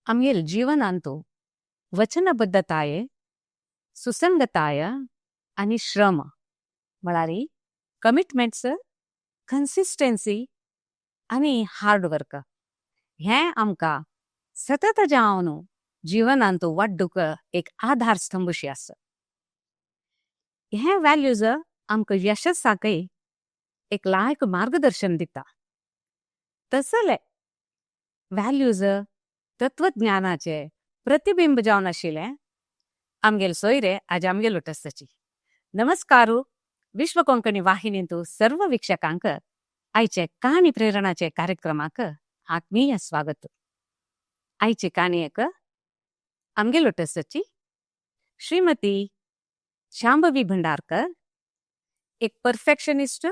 आमगेल जीवनांतू वचनबद्धताये सुसंगताय आणि श्रम म्हळ्यार कमिटमेंट्स कन्सिस्टन्सी आणि हार्डवर्क हे आमकां सतत जावन जीवनांतू वाडूक एक आधारस्तंभशी आसा. हे व्हॅल्यूज आमकां यशस्साकय एक लायक मार्गदर्शन दिता. तसले व्हॅल्यूज तत्वज्ञानाचे प्रतिबिंब जावन आशिल्ले आमगेल सोयरे आज आमगेल उटस्ताची. नमस्कारू विश्व कोंकणी वाहिनींतू सर्व वीक्षकांक आयचे काणी प्रेरणाचे कार्यक्रमाक आत्मीय स्वागत. आयची काणी एक आमगेल उटस्ताची श्रीमती शांभवी भंडारकर, एक परफेक्शनिस्ट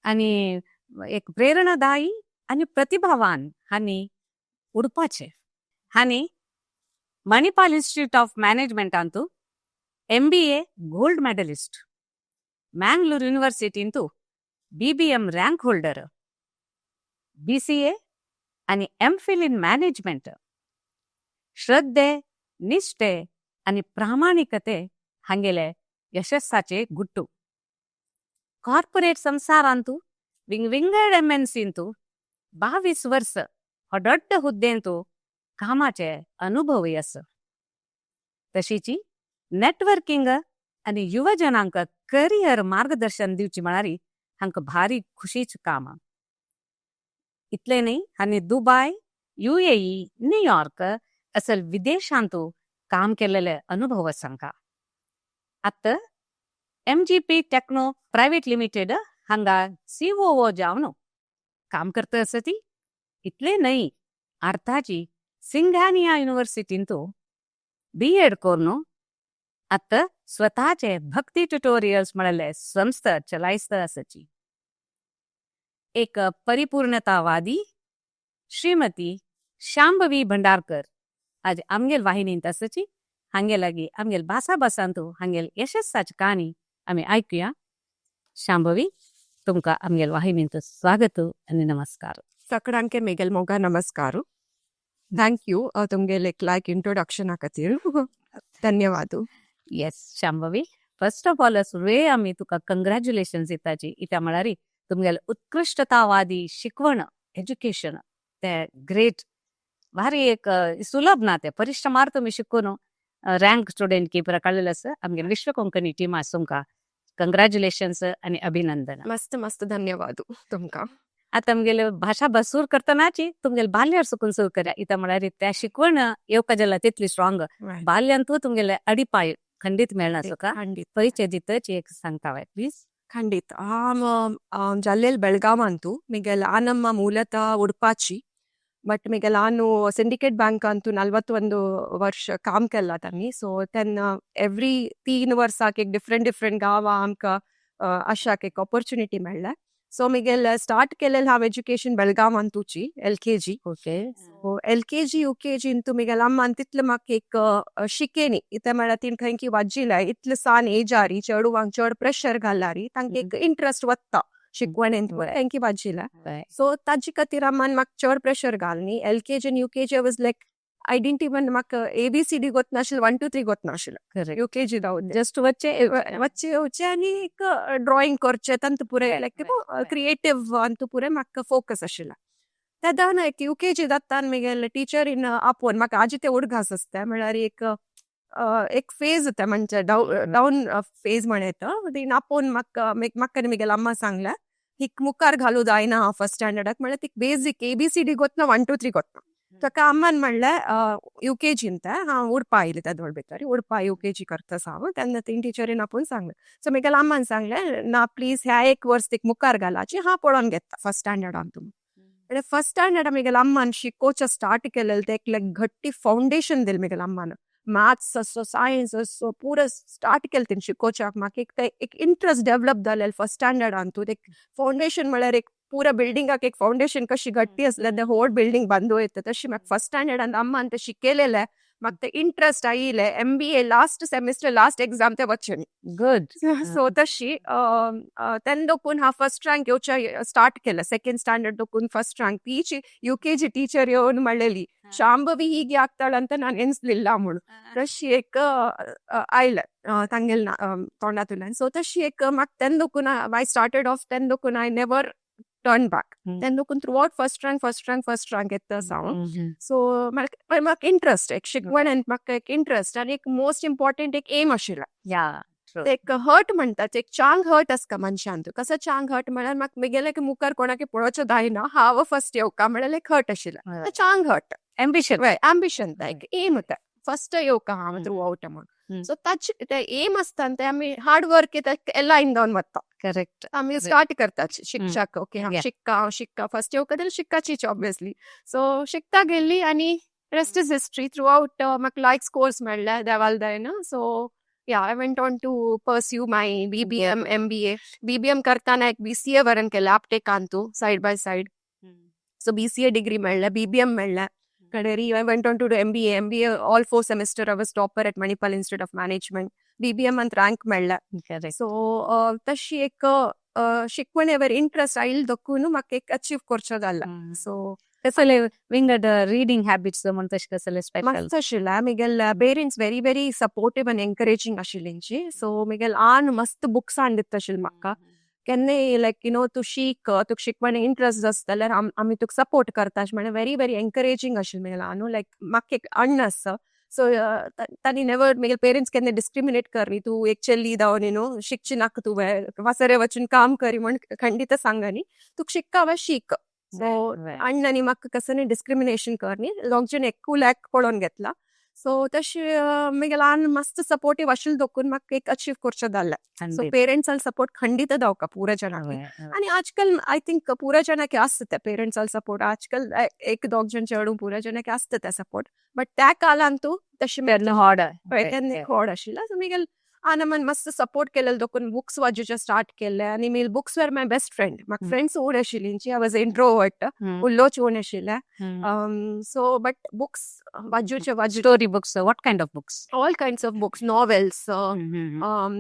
आणि एक प्रेरणादायी आणि प्रतिभावान हानी उडपाचे. हानी मणिपाल इन्स्टिट्यूट ऑफ मॅनेजमेंटांतू MBA गोल्ड मेडलिस्ट, मँगलोर युनिव्हर्सिटींतू BBM रँक होल्डर, BCA आणि MPhil इन मॅनेजमेंट. श्रद्धे, निष्ठे आणि प्रामाणिकते हांगेले यशस्साचे गुट्टू. कॉर्पोरेट संसारांतू विंगविंगड MNCंतू 22 वर्ष हो दೊಡ್ಡ हुद्देंतू कामाचे अनुभवय आसा. तशीची नेटवर्किंग आणि युवजनांक करियर मार्गदर्शन दिवची म्हळ्यार हांकां भारी खुशीच काम. इतले न्ही, हांणी दुबय, UAE, न्यूयॉर्क असल विदेशांतू काम केलेले अनुभव आसा हांकां. आतां MGP टेक्नो प्रायवेट लिमिटेड हांगा COO जावन काम करता आसा ती. इतले न्ही, अर्थाची सिंघानिया युनिव्हर्सिटींतू B.Ed करून आतां स्वताचे भक्ती ट्युटोरियल्स म्हणले संस्था चलायस्ता आसाची. एक परिपूर्णतावादी श्रीमती शांभवी भंडारकर आज आमगेल वाहिनींत आसाची. हांगे लागी आमगेल भासाभासांतू हांगेल यशस्साची काणी आमी आयकुया. शांभवी, तुमकां आमगेल वाहिनींत स्वागत आणि नमस्कार. सगळ्यांके मेगेल मोगा नमस्कारू. थँक यू तुमगेल एक लायक इंट्रोडक्शना खातीर. धन्यवाद. Yes Shambhavi, first of all Surve आमी तुका कंग्रॅच्युलेशन्स दिताची. इत्या म्हळ्यार तुमगेल उत्कृष्टतावादी शिकवण एज्युकेशन ते ग्रेट, भारी एक सुलभ ना. ते परिश्रमार तुम्ही शिकून रँक स्टुडंट की काडलेलो आसा. आमगे विश्व कोंकणी टीम आसा तुमकां कंग्रॅच्युलेशन्स आणि अभिनंदन. मस्त मस्त धन्यवाद तुमकां. आता तुमगेले भाषा बसूर करतनाची तुमगेल बाल्यार सुकून सुरू करा. इता म्हळ्यार त्या शिकवण येवका जाला तितली स्ट्रॉंग. बाल्यांतू तुमगेले अडिपाय खंडीत मेळना तुका. परिचय दितच एक सांगतावाय प्लीज. ಖಂಡಿತ. ಜಲ್ಲೆಲ್ ಬೆಳಗಾವಂತೂ ಮಿಗೆಲ್ ಆನಮ್ಮ ಮೂಲತಃ ಉಡುಪಾಚಿ. ಬಟ್ ಮಿಗೆಲ್ ಆನು ಸಿಂಡಿಕೇಟ್ ಬ್ಯಾಂಕ್ ಅಂತೂ 41 ವರ್ಷ काम केला त्यांनी. सो त्यांना एव्हरी 3 वर्साक एक डिफरंट गावां आमकां अशाक एक ऑपॉर्च्युनिटी मेळ्ळा. सो मिगेल स्टार्ट केलेल हांव एज्युकेशन बेळगावांतूची LKG. Okay. So LKG UKG इंतू मिगेल अम्मान तितलें म्हाका एक शिकेनी. इते म्हळ्यार तीन खंय की वाजिलाय इतलें सान एजारी चेडवांक चड प्रेशर घालारी तांकां एक इंट्रस्ट वत्ता शिकवणेंत तेंकी वाजिला. सो ताजे खातीर अम्मान म्हाका चड प्रेशर घालनी. LKG आनी UKG was like I didn't even म्हाका ABCD गोतनाशिल्लें, 1 2 3 गोतनाशिल्लें. UKG रावून जस्ट वच्चे येवचे आनी एक ड्रॉइंग करचें तांत पुरे लायक क्रिएटीव अंतू पुरे म्हाका फोकस आशिल्लो. तेदान एक UKG जातान मिगेल टिचरीन आपोवन म्हाका आजी ते उडघास आसता म्हळ्यार एक फेज येता म्हणजे डाऊन फेज म्हणटा. तीन आपोवन म्हाका मिगेल अम्मा सांगला हिक मुखार घालू जायना फर्स्ट स्टँडर्डाक. म्हळ्यार ती बेजीक ABCD गोतना 1 2 3 गोतना. ताका अम्मान म्हणलें UKG हांव उडपा आयलें त्या दोळ भितर. उडपा UKG करतास हांव. तेन्ना तीन टिचरीन आपोवन सांगलें. सो मिगेल अम्मान सांगलें ना प्लीज ह्या एक वर्स तीक मुखार घालाची, हांव पळोवन घेता फर्स्ट स्टँडर्डान तुमी. म्हणजे फर्स्ट स्टँडर्डा मिगेल अम्मान शिकोवचें स्टार्ट केलें. ते एक लायक घट्टी फावंडेशन दिलें मिगेल अम्मान. मॅथ्स असो सायन्स असो पुरो स्टार्ट केलें तेणी शिकोवच्याक. म्हाका एक इंट्रस्ट डेव्हलप जालें फर्स्ट स्टँडर्डांतू. एक फावंडेशन म्हळ्यार एक पुऱ्या बिल्डिंगाक एक फावंडेशन कशी घट्टी असलें ते व्हड बिल्डिंग बांदूं येता तशी म्हाका फर्स्ट स्टँडर्डान अम्मान ते शिकयलेलें. म्हाका इंट्रस्ट आयिल्ले MBA last semester last exam ते वचून गुड सो तशी तेन्ना दोकून हांव फर्स्ट रँक येवचे स्टार्ट केलं सेकंड स्टँडर्ड दोकून फर्स्ट रँक तीची UKG टीचर येवन म्हणलेली ಶಾಂಭವಿ ಹೀಗೆ ಆಗ್ತಾಳಂತ ನಾನು ಎನ್ಸ್ಲಿಲ್ಲ म्हणून तशी एक आयलं तांगेल तोंडांतल्यान सो तशी एक म्हाका तेन्ना दोकून आय स्टार्टेड ऑफ तेन्ना दोकून आय नेवर टर्न बॅक तेन्ना दोकून थ्रू आउट फर्स्ट रँक येता जावन सो म्हाका इंट्रस्ट एक शिकवण म्हाका एक इंट्रस्ट आनी एक मोस्ट इम्पॉर्टंट एक एम आशिल्लो या एक हर्ट म्हणतात एक चांग हर्ट असता मनशान तू कसं चांग हर्ट म्हळ्यार म्हाका म्हगेलें की मुखार कोणाक पळोवचें जायना हांव फर्स्ट येवका म्हळ्यार एक हर्ट आशिल्लो चांग हर्ट एम्बिशन एम्बिशन एक एम होता फर्स्ट येवका हांव थ्रू आउट म्हणून सो ताचे ते एम आसता ते आमी हार्ड वर्क लायन जावन वता करेक्ट आमी स्टार्ट करतात शिक्षक ओके हांव शिक्का फर्स्ट येवका जाल्यार शिक्काचीच ऑब्वियसली सो शिकता गेल्ली आनी rest is history through out म्हाका लायक्स कोर्स मेळ्ळे देवाल दयेन so yeah, I went on to pursue my BBM, MBA. BBM करताना एक BCA वरन केलं आपटेकांतू side by side so BCA degree मेळ्ळें BBM मेळ्ळें कडेरी I went on to do MBA all 4 semester I was topper at Manipal Institute of Management BBM अंत rank मेळ्ळें सो तशी एक शिकवणेवर इंट्रस्ट आयिल्लो दोकून म्हाका एक अचीव करचो जाल्लो सो कसले विंगड रिडिंग हॅबिट्स म्हणून तशें कसले स्पेशल मस्त आशिल्लें म्हगेल पेरेंट्स व्हेरी व्हेरी सपोर्टीव आनी एनकरेजींग आशिल्लींची सो म्हगेल आन मस्त बुक्स हाडून दिता आशिल्ली म्हाका केन्नाय लायक तूं शिक तुका शिकवणे इंट्रस्ट आसता जाल्यार आमी तुका सपोर्ट करता अशें म्हणून व्हेरी व्हेरी एनकरेजींग आशिल्लें म्हगेलें आनू लायक म्हाका एक अण्ण आसा सो तांणी नेवर म्हगेले पेरेंट्स केन्ना डिस्क्रिमिनेट करनी तूं एक चेल्ली जावन शिकची नाका तुवें वासरे वचून काम करी म्हण खंडीत सांगनी तुका शिक्का वा शीक सो अण्णांनी म्हाका कसं डिस्क्रिमिनेशन करनी लोकजन एकूल्याक पळोवन घेतला सो तशी म्हगेलें आन मस्त सपोर्टीव आशिल्लो दोकून म्हाका एक अचीव करचें जाल्लें सो पेरेंट्साल सपोर्ट खंडीत दावका पुऱ्या जनाक आनी आजकाल आय थिंक पुऱ्या जनाक आसता ते पेरेंट्साल सपोर्ट आजकाल एक दोग जन चेडू पुऱ्या जनाक आसता ते सपोर्ट बट त्या काळान तूं तशी हॉड तेन्ना हॉड आशिल्लो सो म्हगेल आनमन मस्त सपोर्ट केलेलो दोकून बुक्स वाजूचे स्टार्ट केले आनी मेल बुक्स वर माय बेस्ट फ्रेंड म्हाका फ्रेंड्स उण आशिल्लींची आय वॉज इंट्रोवर्ट उल्लोच उण आशिल्ले सो बट बुक्स वाजूचे story books what kind of books all kinds of books novels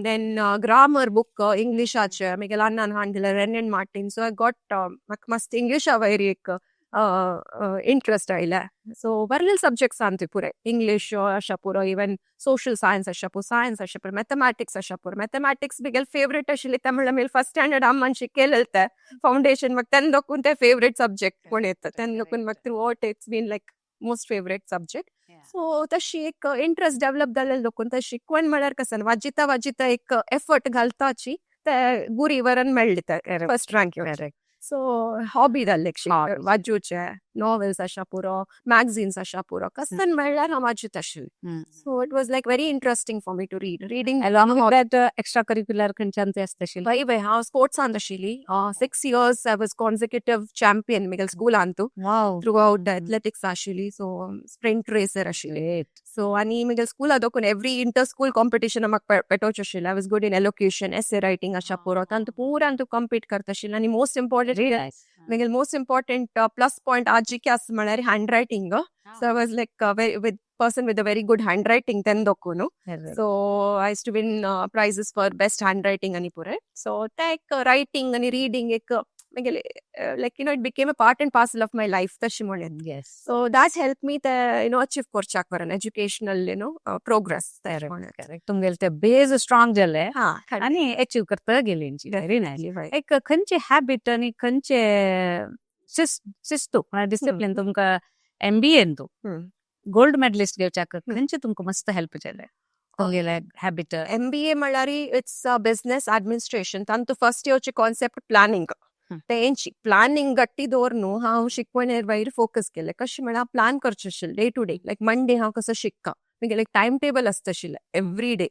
then grammar book इंग्लिशाचे म्हगेल आन्नान हाडलेले Wren and Martin so I got म्हाका मस्त इंग्लिशा वयरी एक इंट्रस्ट आयले सो बरेल सब्जेक्ट्स आहा पुरे इंग्लिश अशा पुरो इवन सोशल सायन्स अशा पुरो सायन्स अशा पुरो मॅथमॅटिक्स अशा पुरो मॅथमॅटिक्स बिगेल फेवरेट आशिल्ले ते म्हणल्यार मेल फर्स्ट स्टँडर्ड आम्मान शिकयलें ते फावंडेशन म्हाका तेन्ना दोकून ते फेवरेट सब्जेक्ट कोण येता तेन्ना दोकून म्हाका throughout it's been like most favourite subject so तशी एक इंट्रस्ट डेव्हलप जालेली दोकून ते शिकवण म्हळ्यार कसन वाजिता एक एफर्ट घालताची ते गुरी वरन मेळ्ळी ते फर्स्ट रँक सो हॉबी जाल्ले वाजूचे नॉवेल्स अशा पुरो मॅगझिन्स अशा पुरो कसन मेळ्ळ्यार हांव वाजूत आशिल्लें so it was like very interesting for me to reading extra curricular खंयच्यान ते आसता वय हांव स्पोर्ट्सान आशिल्ली 6 years I was consecutive champion म्हगेल स्कुलान तू थ्रू आउट एथलेटिक्स आशिल्ली सो स्प्रिंट रेसर आशिल्ली सो आनी म्हगेल स्कुला दोकून एवरी इंटर स्कूल कॉम्पिटिशन म्हाका पेटोवचें आशिल्लें I was good in elocution essay writing अशा पुरो तांतू पुरान तूं कम्पीट करता आशिल्लें आनी most important म्हगेल most important plus point आज जी के आसा म्हळ्यार hand writing so I was like with person with a very good handwriting then dokunu so I used to win prizes for best handwriting ani pure so that writing and reading ek like it became a part and parcel of my life tashi monen yes so that helped me to achieve korchak for an educational progress correct तुमगेल ते beige strong जाले आणि achieve करता गेलींची very nice एक खंयचे habit आणि खंयचे शिस्तू discipline तुमका MBA तू गोल्ड मेडलिस्ट घेवच्याक खंयचे तुमकां मस्त हेल्प जाले तुमगेले हॅबिट MBA म्हळ्यार इट्स बिझनेस ऍडमिनिस्ट्रेशन तांतू फर्स्ट इयरची कॉन्सेप्ट प्लॅनिंग तेंची प्लॅनिंग गट्टी दवर न्हू हांव शिकवणे वयर फोकस केले कशें म्हळ्यार प्लॅन करचें आशिल्लें day to day like Monday हांव कसो शिकता म्हगेलें टायम टेबल आसता आशिल्लें एवरी डे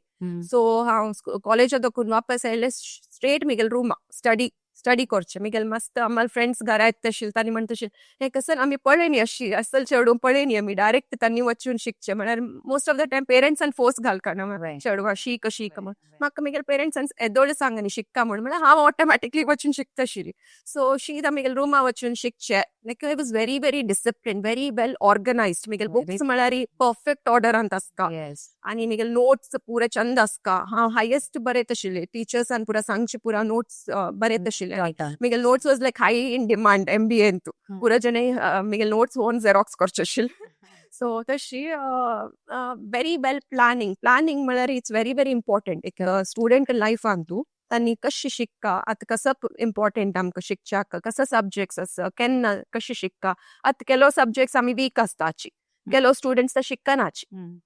सो हांव कॉलेजा दोकून वापस आयलें स्ट्रेट म्हगेल रूमा स्टडी स्टडी करचे मिगेल मस्त आम्हाला फ्रेंड्स घरा येत तशील तांणी म्हणतशील हे कसं आम्ही पळयनी अशी असल चेडू पळयनी आमी डायरेक्ट तांणी वचून शिकचे म्हळ्यार मोस्ट ऑफ द टायम पेरेंट्सान फोर्स घालकाना Right. चेडवा शीक म्हणून म्हाका मिगेल पेरेंट्सान येदोळे सांगनी शिक्का म्हळ्यार हांव ऑटोमॅटिकली वचून शिकता आशिल्ली सो शी मिगेल रूमा वचून शिकचे like I was very very discipline very well organised मिगेल बुक्स म्हळ्यार परफेक्ट ऑर्डरांत आसता Yes. आणि मिगेल नोट्स पुरे चंद आसता हांव हायेस्ट बरयत आशिल्लें टिचर्सान पुरा सांगचे पुरा नोट्स बरयत आशिल्लें Right. Miguel notes was like high in demand MBA तू पुरा जणे मिगेल नोट्स होन झेरॉक्स करचे आशिल्ले सो तशी व्हेरी वेल प्लॅनिंग म्हळ्यार इट्स व्हेरी व्हेरी इम्पॉर्टंट एक स्टुडंट लायफान तू तांणी कशी शिकता आतां कसं इम्पॉर्टंट आमकां शिकच्याक कसं सब्जेक्ट्स आसा केन्ना कशी शिकता आतां केलो सब्जेक्ट्स आमी वीक आसताची केलो स्टुडंट्स ते शिकनाची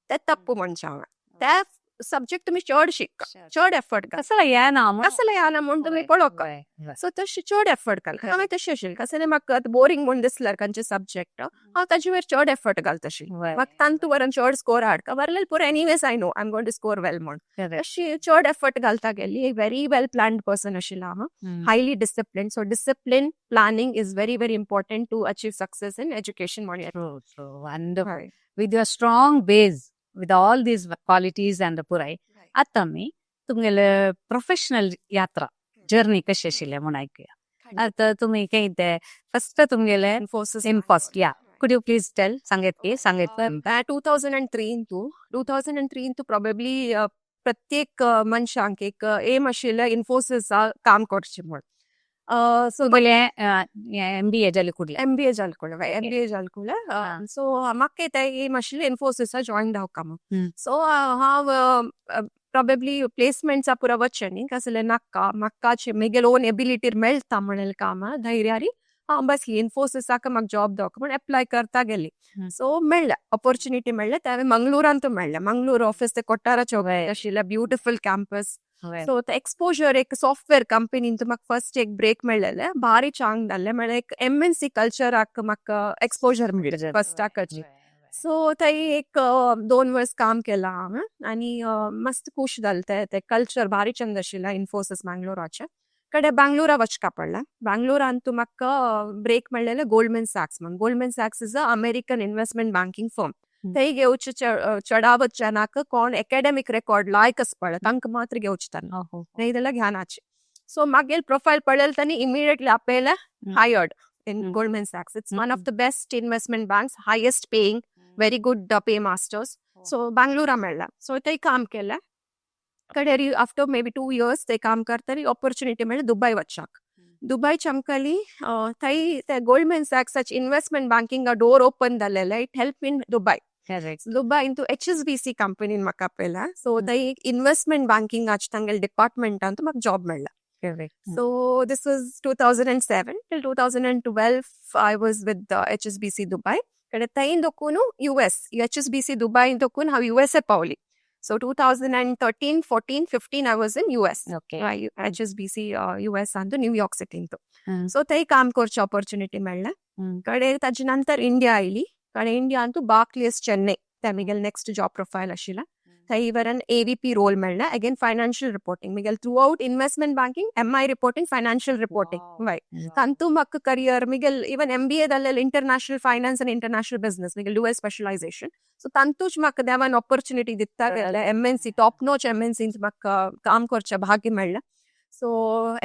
ते तप्पू म्हणचे हांवें त्या सब्जेक्ट तुमी चड शिकता चड एफर्ट घाल कसं या ना कसं येना म्हूण तुमी पळोवका सो तशी चड एफर्ट घाल हांवें तशें आशिल्लें कसलें म्हाका बोरींग म्हूण दिसल्यार खंयचे सब्जेक्ट हांव ताजे वयर चड एफर्ट घालता आशिल्लें म्हाका तांतू वरान चड स्कोर हाडका वरलें पुरो anyways I know I am going to score well म्हूण तशी चड एफर्ट घालता गेली एक व्हेरी वेल प्लॅन्ड पर्सन आशिल्लो हांव highly discipline so discipline planning is very very important to achieve success in education म्हणून wonderful. With your strong base, with all these qualities and पुराय आता मी तुमगेले प्रोफेशनल यात्रा जर्नी कशी आशिल्ले म्हूण ऐकूया आता तुम्ही काही ते फर्स्ट तुमगेले इन्फोसिस या कुड यू प्लीज टेल सांगेत 2003 तू प्रॉबेबली प्रत्येक मनशांक एक एम आशिल्लें इन्फोसिसा काम करचें म्हूण सो पहिले MBA जाले कुडले MBA जालकुले सो म्हाका ते एम आशिल्लें इन्फोसिसा जॉइन जावका म्हूण सो हांव प्रॉबेबली प्लेसमेंट्सा पुरा वचचें न्ही कसलें नाका म्हाका म्हगेल ओन एबिलिटीर मेळटा म्हणलें काम धैर्यारी हांव बसली इन्फोसिसाक म्हाका जॉब दावका म्हूण एप्लाय करता गेली सो मेळ्ळें ऑपॉर्च्युनिटी मेळ्ळें ते हांवें मंगळुरांत मेळ्ळें मंगळूर ऑफिस ते कोट्टाराचें आशिल्लें ब्युटिफूल कॅम्पस सो ते एक्सपोजर एक सॉफ्टवेअर कंपनीन म्हाका फर्स्ट एक ब्रेक मेळ्ळेलें भारी चांग जाल्लें म्हळ्यार एक MNC कल्चराक म्हाका एक्सपोजर मेळ्ळें फर्स्टाकच सो थंय एक 2 वर्स काम केलां हांवें आनी मस्त खूश जालें ते कल्चर भारी चंद आशिल्लें इन्फोसिस मंगळुराचें कडेन बांगलोरा वचका पडलें बांगलोरान तूं म्हाका ब्रेक मेळ्ळेलें गोल्डमॅन सॅक्स is a American investment banking firm थंय घेवचे चडावत जेनाक कोण एकेडेमिक रेकॉर्ड लायक आस पळय तांकां मात्र घेवचे तांकां न्ही जाल्यार घेनाचे सो म्हागेल प्रोफायल पळयलें तांणी इमिडिएटली आपयलें हायर्ड इन गोल्डमॅन सॅक्स it's one of the best investment banks highest paying very good pay masters so बांगलोरा मेळ्ळा सो थंय काम केलें कडेन आफ्टर मे बी 2 years ते काम करतरी ऑपॉर्च्युनिटी मेळ्ळी दुबय वचपाक दुबय चमकली थंय ते गोल्डमॅन सॅक्साची इन्व्हेस्टमेंट बँकिंग डोर ओपन जालेले it help in Dubai Dubai into HSBC कंपनीन म्हाका आपयला सो थंय इन्व्हेस्टमेंट बँकिंगाचे तांगेले डिपार्टमेंटान म्हाका जॉब मेळ्ळा so this was 2007 till 2012 I was with HSBC Dubai कडेन थंय दोकून US HSBC दुबय दोकून हांव USA पावली So 2013, 14, 15, I was in US. Okay. HSBC US and New York City. So थंय काम करचे ऑपॉर्च्युनिटी मेळ्ळें कडेन ताजे नंतर इंडिया आयली कडेन इंडियान तूं बार्क्लेस चेन्नई ते म्हगेल नेक्स्ट जॉब प्रोफायल आशिल्लें थंय वरान AVP रोल मेळ्ळें अगेन फायनान्शियल रिपोर्टिंग म्हगेल throughout investment banking MI reporting financial reporting वय तांतू म्हाका करियर म्हगेल इवन MBA जाल्लें इंटरनॅशनल फायनान्स आनी इंटरनॅशनल बिझनेस म्हगेल ड्युअल स्पेशलायझेशन सो तांतूच म्हाका देवान ऑपॉर्च्युनिटी दिता गेलें MNC टॉप नॉच MNCन म्हाका काम करचें भाग्य मेळ्ळें सो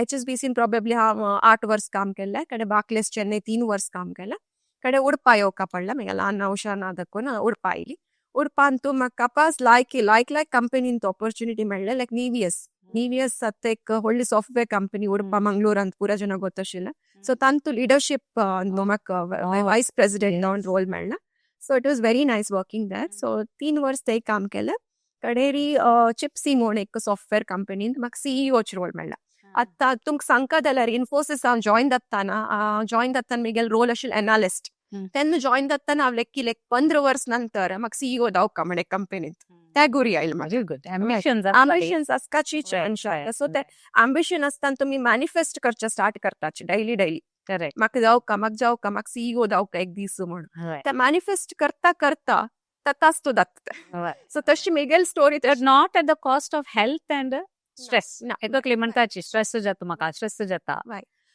HSBCन प्रॉबेबली हांव 8 वर्स काम केलें कडेन बार्क्लेस चेन्नई 3 वर्स काम केलें कडेन उडपा येवका पडलें म्हगेल ल्हान औशा दाखोवन उडपा आयली उडपान तूं म्हाका कापास लायक कंपनीन ऑपॉर्च्युनिटी मेळ्ळें लायक निवियस आतां एक व्हडली सॉफ्टवेअर कंपनी उडपा मंगळुरांत पुरा जना गोत आशिल्लें सो तांतू लिडरशीप म्हाका वायस प्रेसिडेंट जावन रोल मेळ्ळा so it was very nice working there so 3 वर्स थंय काम केलें कडेरी चिप्सी म्हूण एक सॉफ्टवेअर कंपनीन म्हाका CEOचे रोल मेळ्ळा आतां तुमकां सांगता जाल्यार इन्फोसिसान जॉइन जातना म्हगेल रोल आशिल्लो एनालिस्ट तेन्ना जॉइन जातना हांव लेक 15 वर्स नंतर म्हाका CEO जावका म्हणे कंपनींत त्या गुरी आयले म्हाजे एम्बिशन्स आसपाची सो ते एम्बिशन आसतना तुमी मॅनिफेस्ट करचे स्टार्ट करताचे डेली म्हाका जावका CEO जावका एक दीस म्हूण ते मॅनिफेस्ट करता ताच तूं जाता सो तशी म्हगेल story not at the cost of health and stress म्हणटाची स्ट्रेस जाता म्हाका स्ट्रेस जाता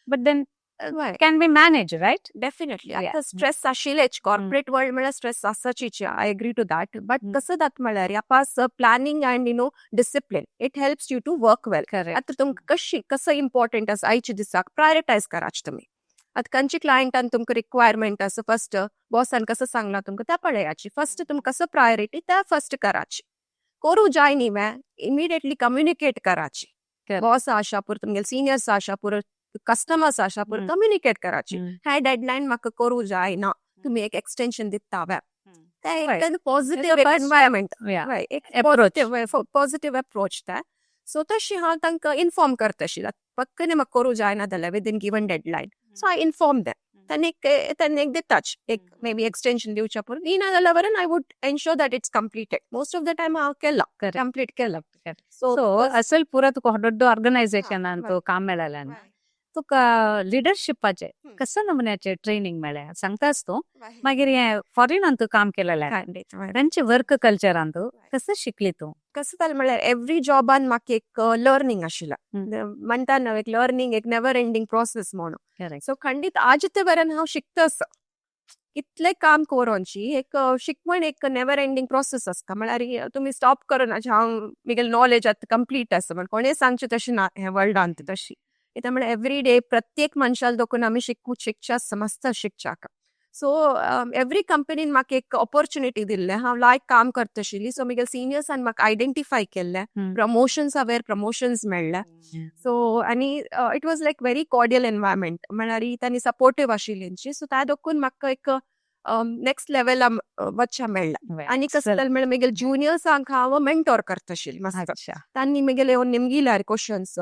But then Right. can be managed, right? Definitely Yeah. आता स्ट्रेस आशिल्लेच कॉर्पोरेट वर्ल्ड म्हळ्यार स्ट्रेस आसाचीच I agree to that but Mm. कसं जाता म्हळ्यार यापास planning and discipline it helps you to work well Correct. आता तुमकां कसं इम्पॉर्टंट आसा आयच्या दिसाक प्रायोरिटायज कराच तुमी आता खंयची क्लायंटान तुमकां रिक्वायरमेंट आसा फर्स्ट बॉसान कसं सांगला तुमकां त्या पळयाची फर्स्ट तुमकां कसं प्रायोरिटी त्या फर्स्ट कराची करू जाय न्ही वे इमिडिएटली कम्युनिकेट कराची Correct. बॉस आशा पुर तुमगेले सिनियर्स आशा पुर कस्टमर्स आशा पुर Mm. कम्युनिकेट कराची Mm. हे डेडलाईन म्हाका करू जाय ना तुम्ही एक एक्सटेन्शन दिता वे ते Right. एक positive It's a environment Yeah. एक Approach. पॉझिटिव्ह अप्रोच ते सो तशी हांव तांकां इन्फॉर्म करतशी पक्कने म्हाका करू जाय ना जाल्यार within given deadline so I inform them त्यांनी एक दिताच एक मे बी एक्सटेन्शन दिवच्या पुर ना जाल्यार वरून I would ensure that it's completed most of the time हांव केला Correct. कंप्लीट केला So, असल पुरा तुका दೊಡ್ಡ ऑर्गनायझेशनान हा, तू काम मेळ्ळें ना तुका लिडरशिपाचे कशा नमुन्याचे ट्रेनिंग मेळ्ळें सांगतास तू मागीर हे फॉरेनान तू काम केलेलें तांचे वर्क कल्चरान तू कसं शिकली तू कसं जालें म्हळ्यार एव्हरी जॉबान म्हाका एक लर्निंग आशिल्ला म्हणटा न्हू एक लर्निंग एक नेवर एंडिंग प्रोसेस म्हणून करेक्ट सो खंडीत आज ते वरेन हांव शिकतास इतले काम करूनची एक शिकवण एक नेवर एंडिंग प्रोसेस आसता म्हळ्यार तुमी स्टॉप करूना हांव म्हगेलें नॉलेज आतां कंप्लीट आसा म्हण कोणें सांगचें तशें ना हे वर्ल्डान तशी कित्याक म्हळ्यार एव्हरी डे प्रत्येक मनशाल देखून आमी शिकच्या समजता शिकच्याक सो एव्हरी कंपनीन म्हाका एक ऑपॉर्च्युनिटी दिल्लें हांव लायक काम करता आशिल्ली सो म्हगेले सिनियर्सान म्हाका आयडेंटिफाय केल्लें प्रमोशन्सा वेर प्रमोशन्स मेळ्ळे सो आनी it was like very cordial environment म्हळ्यार तांणी सपोर्टीव आशिल्लींची सो त्या देखून म्हाका एक नेक्स्ट लेवला वचच्या मेळ्ळें आनी कसं जालें म्हळ्यार म्हगेले ज्युनियर्सांक हांव मेंटॉर करता आशिल्ली मस्त तांणी म्हगेले येवन निमगिल्यार क्वेश्चन्स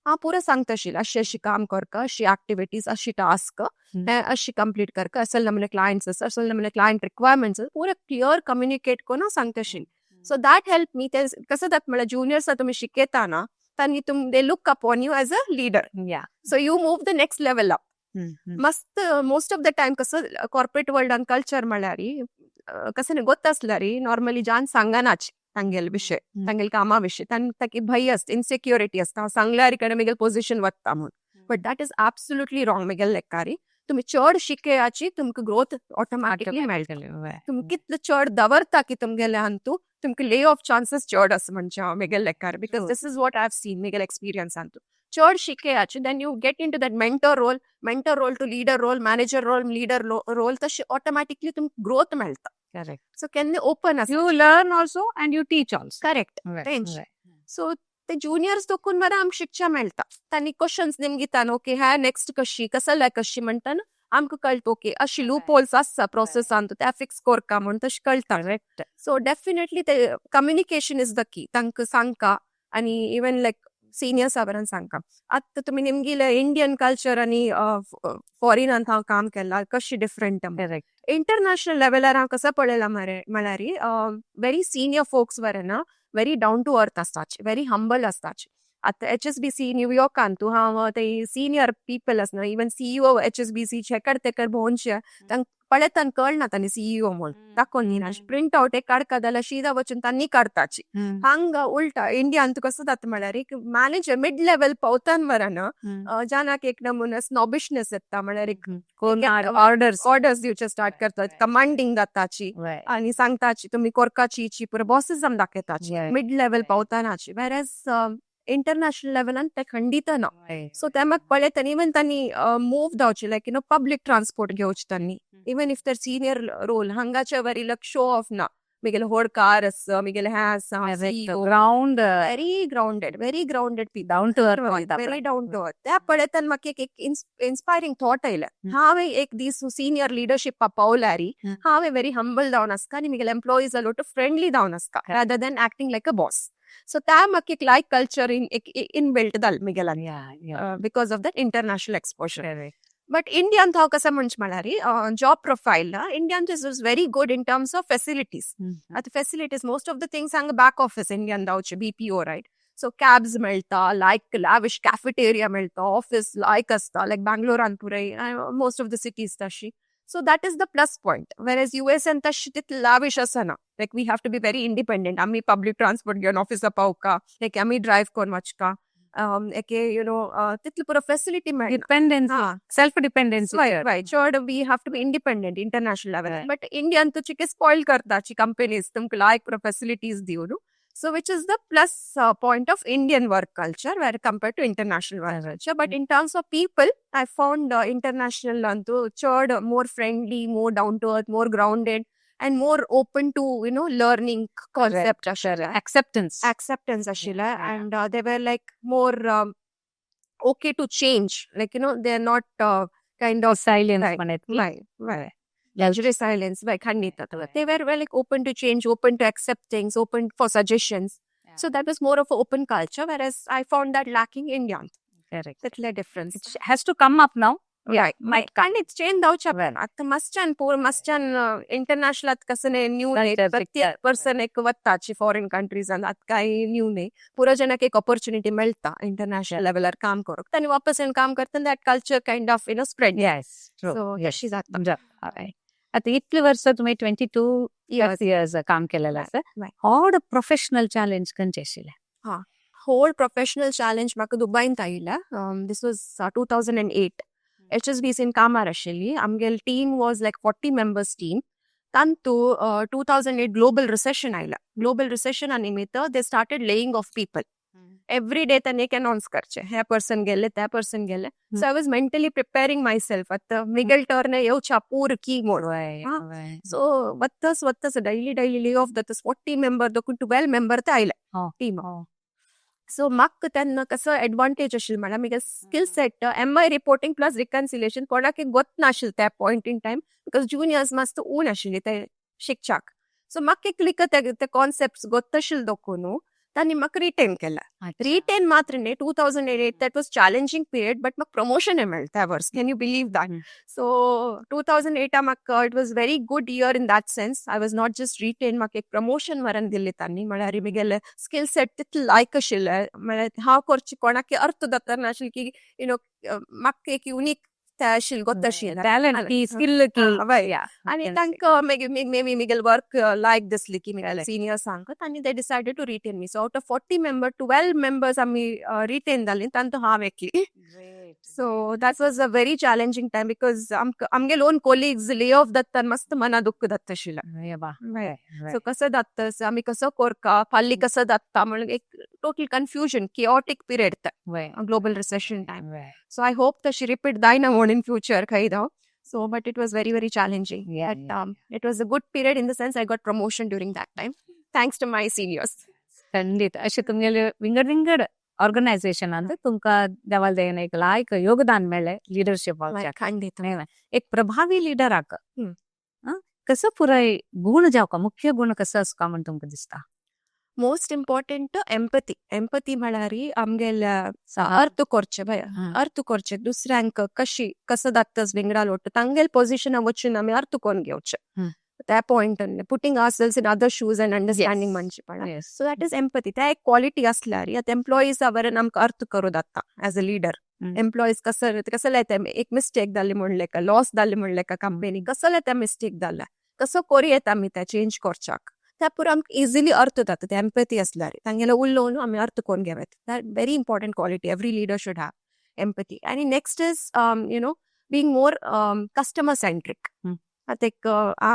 हांव पुरो सांगता आशिल्लें अशी काम करका अशी ऍक्टिव्हिटीज अशी टास्क अशी कंप्लीट करका असल नमुने क्लायंट्स आसा असल नमुने क्लायंट रिक्वायरमेंट्स पुरो क्लियर कम्युनिकेट करून सांगता आशिल्लें सो दॅट हेल्प मी ते कसं जाता म्हळ्यार ज्युनियर्सा तुमी शिकयता ना तांणी they look upon you as a leader या so you move the next level up मस्त मोस्ट ऑफ द टाइम कसं कॉर्पोरेट वर्ल्डान कल्चर म्हळ्यार कसं न्ही गोत आसल्यार नॉर्मली जान सांगनाच तांगेले विशय तांगेले कामा विशय तांकी भय आसता इनसेक्युरिटी आसता हांव सांगल्यार कडे म्हगेलें पोझिशन वता म्हणून but that is absolutely wrong म्हगेले लेखारी तुम्ही चड शिकयाची तुमकां ग्रोथ ऑटोमॅटिकली मेळटली तुम्ही कितले चड दवरता की तुमगेले हांतू तुमकां ले ऑफ चान्सेस चड आसा म्हणजे हांव म्हगेले लेखार because this is what I have seen म्हगेले एक्सपिरियन्सांतू चड शिकयाची then you get into that mentor role to leader role manager role leader role तशी ऑटोमॅटिकली तुमकां ग्रोथ मेळटा करेक्ट सो केन्ना ओपन आसा you learn also and you teach also correct so ते ज्युनियर्स दोकून मरे आमकां शिकच्या मेळटा तांणी क्वेश्चन्स निमगितान ओके ह्या नेक्स्ट कशी कसं कशी म्हणटा आमकां कळटा ओके अशी लूप होल्स आसता प्रोसेसान त्या फिक्स करका म्हणून तशें कळटा सो डेफिनेटली ते कम्युनिकेशन इज द की तांकां सांगका आनी इवन लायक सिनियर्सा वरान सांगता आतां तुमी निमगेले इंडियन कल्चर आनी फॉरेनांत हांव काम केलां कशी डिफरंट इंटरनॅशनल लेवलार हांव कसं पळयलां म्हळ्यार व्हेरी सिनियर फोक्स वरे ना व्हेरी डावन टू अर्थ आसताचे व्हेरी हंबल आसताचे आतां HSBC न्यूयॉर्कान तूं हांव ते सिनियर पीपल आसना इवन CEO HSBC एकर तेकर भोंवचे तांकां पळयतान कळना तांणी CEO म्हणून दाखोवन ना प्रिंट आवट एक काडका जाल्यार शिदा वचून तांणी काडताची हांगा उलटा इंडियान तूं कसो जाता म्हळ्यार एक मॅनेजर मिड लेवल पावतान मराना जानाक एक नमुना स्नॉबिशनेस येता म्हळ्यार एक ऑर्डर्स दिवचे स्टार्ट करतात कमांडिंग जाताची आनी सांगताची तुमी कोरकाची पुरो बॉसिझम दाखयताची मिड लेवल पावतानाची वेरएज इंटरनॅशनल लेवलान ते खंडित ना सो ते म्हाका पळयता इवन तांणी मूव जावचे लायक पब्लीक ट्रान्सपोर्ट घेवचे तांणी इवन इफ तर सिनियर रोल हांगाचे व्हेरी लायक शो ऑफ ना म्हगेले व्हड कार आसा म्हगेले हे आसा ground very grounded down to earth very down to earth त्या पळयतान म्हाका एक इन्स्पायरिंग थॉट आयलें हांवें एक दीस सिनियर लिडरशिपा पावल्यार हांवें व्हेरी हंबल जावन आसता आनी म्हगेले एम्प्लॉईज लोट फ्रेंडली जावन आसता rather than acting like a boss so त्या म्हाका एक लायक कल्चर इन बिल्ट जाल म्हगेल्यान because of that international exposure but इंडियान हांव कसं म्हणचे म्हळ्यार जॉब प्रोफायल इंडियान this is very good in terms of facilities आतां facilities most of the things हांगा बॅक ऑफिस इंडियान जावचे BPO रायट सो कॅब्स मेळटा लायक लॅविश कॅफेटेरिया मेळटा ऑफिस लायक आसता लायक बँगलोरान पुराय मोस्ट ऑफ द सिटीज तशी so that is the plus point whereas US तशी तितली लॅविश आसना like we have to be very independent आमी पब्लीक ट्रान्सपोर्ट घेवन ऑफिसा पावका लायक आमी ड्रायव्ह करून वचका एके यु नो तितले पुरो फॅसिलिटी मेळना डिपेंडन्सी हा सेल्फ डिपेंडन्सी right चड we have to be independent international level but Indian तुमचे स्पॉइल करताची कंपनीज तुमकां लायक पुरो फॅसिलिटीज दिवन so which is the plus point of Indian work culture where compared to international work culture. But in terms of people, I found international antu chod more friendly, more down to earth, more grounded, and more open to learning concept acceptance ashila, and they were like more okay to change, like they're not kind of silence right luxury silence by khandita they were like open to change, open to accept things, open for suggestions. So that was more of an open culture, whereas I found that lacking in India. Correct. That's the difference. It has to come up now. Right. Might And it's changed out आता मस्चान international कसं नाही new नाही Culture प्रत्येक picture. Person एक वत्ताची foreign countries आता काही new नाही पुरो जनक एक ऑपॉर्च्युनिटी मेळता इंटरनॅशनल लेवलर काम करूक त्यांनी वापस येऊन काम करता that culture kind of spread Yes. So अशी जाता आता इतली वर्ष तुम्ही 22 इयर्स काम केलेलं असं Right. व्हॉट प्रोफेशनल चॅलेंज खंयचे आशिल्ले whole professional challenge म्हाका दुबईन आयिल्ला this was 2008 HSBC in कामार आशिल्ली आमगेल team was like 40 members team तांतू 2008 ग्लोबल रिसेशन आयला ग्लोबल रिसेशना निमित्त they started laying off people every day त्यांनी एक अनाउन्स करचे हे पर्सन गेले त्या पर्सन गेले so I was mentally preparing my self आता मिगल टर्न येवच्या पूर की म्हणून सो वत्तस डैली ले ऑफ दस 40 member दोकून 12 member ते आयले टीम सो म्हाका तेन्ना कसो एडवांटेज आशिल्लो म्हळ्यार म्हगे skill set MI reporting plus reconciliation कोणाक गोत नाशिल्लें त्या point in time because juniors मातसो ऊन आशिल्ली ते शिकच्याक सो म्हाका एक क्लिक ते कॉन्सेप्ट गोत आशिल्ले दोकून तांणी म्हाका रिटेन केला रिटेन मात्र न्ही 2008 that was challenging period but म्हाका प्रमोशन मेळ्ळें त्या वर्स can you believe that so 2008 म्हाका it was very good year in that sense I was not just retain म्हाका एक प्रमोशन व्हरून दिल्लें तांणी म्हळ्यार म्हगेलें स्किल सेट तितलें लायक आशिल्लें म्हळ्यार हांव करचें कोणाक अर्थ दत्तर नाशिल्लें की म्हाका एक युनीक आशिल्लें गोत आशिल्लें टॅलेंट की स्किल की आणि तांकां मेबी मिगेल वर्क लायक दिसली की मिगेल सिनियर सांगत आनी they decided to retain me so out of 40 member 12 members आमी रिटेन जाली तांतू हांव एकली so that was a very challenging time because आमगे ओन कोलिग्स ले ऑफ दत्तान मस्त मना दुःख दत्त आशिल्लें सो कसो दत्तस आमी कसो कोरका फाल्ली कसो दत्ता म्हणून एक total confusion chaotic period global recession time so I hope तशी रिपीट जायना म्हूण इन फ्युचर खंय जावं So, but it was very, very challenging. It was a good period in the sense I got promotion during that time, thanks to my seniors. ಖಂಡಿತ ಅಷ್ಟೇ तुमगेले विंगड organisation ಅಂತ तुमका देवाल देन एक लायक योगदान मेळ्ळें लिडरशिप खंडित एक प्रभावी लीडर आक कसं पुराय गुण जावका मुख्य गुण कसं आसका म्हण तुमकां दिसता मोस्ट इम्पॉर्टंट एम्पथी म्हळ्यार आमगेल अर्थ करचे दुसऱ्यांक कसं दाखतस विंगडा लोट तांगेल पोझिशन वचून आमी अर्थ कोण घेवचे त्या point putting ourselves in other shoes and understanding म्हणजे पण सो दॅट इज एम्पथी त्या एक क्वालिटी असल्यार आता एम्प्लॉईज वरून आमकां अर्थ करू जाता ऍज अ लिडर एम्प्लॉईज कसं लायता एक मिस्टेक जाल्ली म्हणले का लॉस जाल्ली म्हणले का कंपनी कसं लायता मिस्टेक जाल्ला कसं करूं येता आमी त्या चेंज करच्याक त्या पुरो आमकां इजिली अर्थ जाता ते एम्पथी असल्यार तांगेलो उरलो न्हू आमी अर्थ कोण घेवत that very important quality every leader should have empathy आनी next is being more customer centric आता एक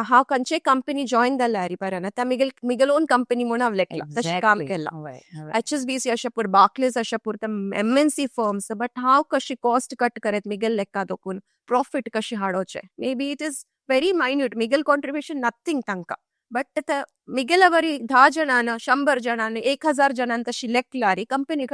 हांव खंयचेय कंपनी जॉईन जाल्यार बरें त्या मिगेल ओन कंपनी म्हणून हांव लेखला तशें काम केलां HSBC अशें पूर बार्क्लेज अशें पूर MNC फर्म्स बट हांव कशी कॉस्ट कट करत मिगेल लेखा दोकून प्रॉफिट कशी हाडोवचें maybe it is very minute मिगेल कॉन्ट्रिब्युशन नथिंग तांकां बट मिगेल बरी 10 जणांना 100 जणांना 1000 जणांना तशी लेखल्यार कंपनी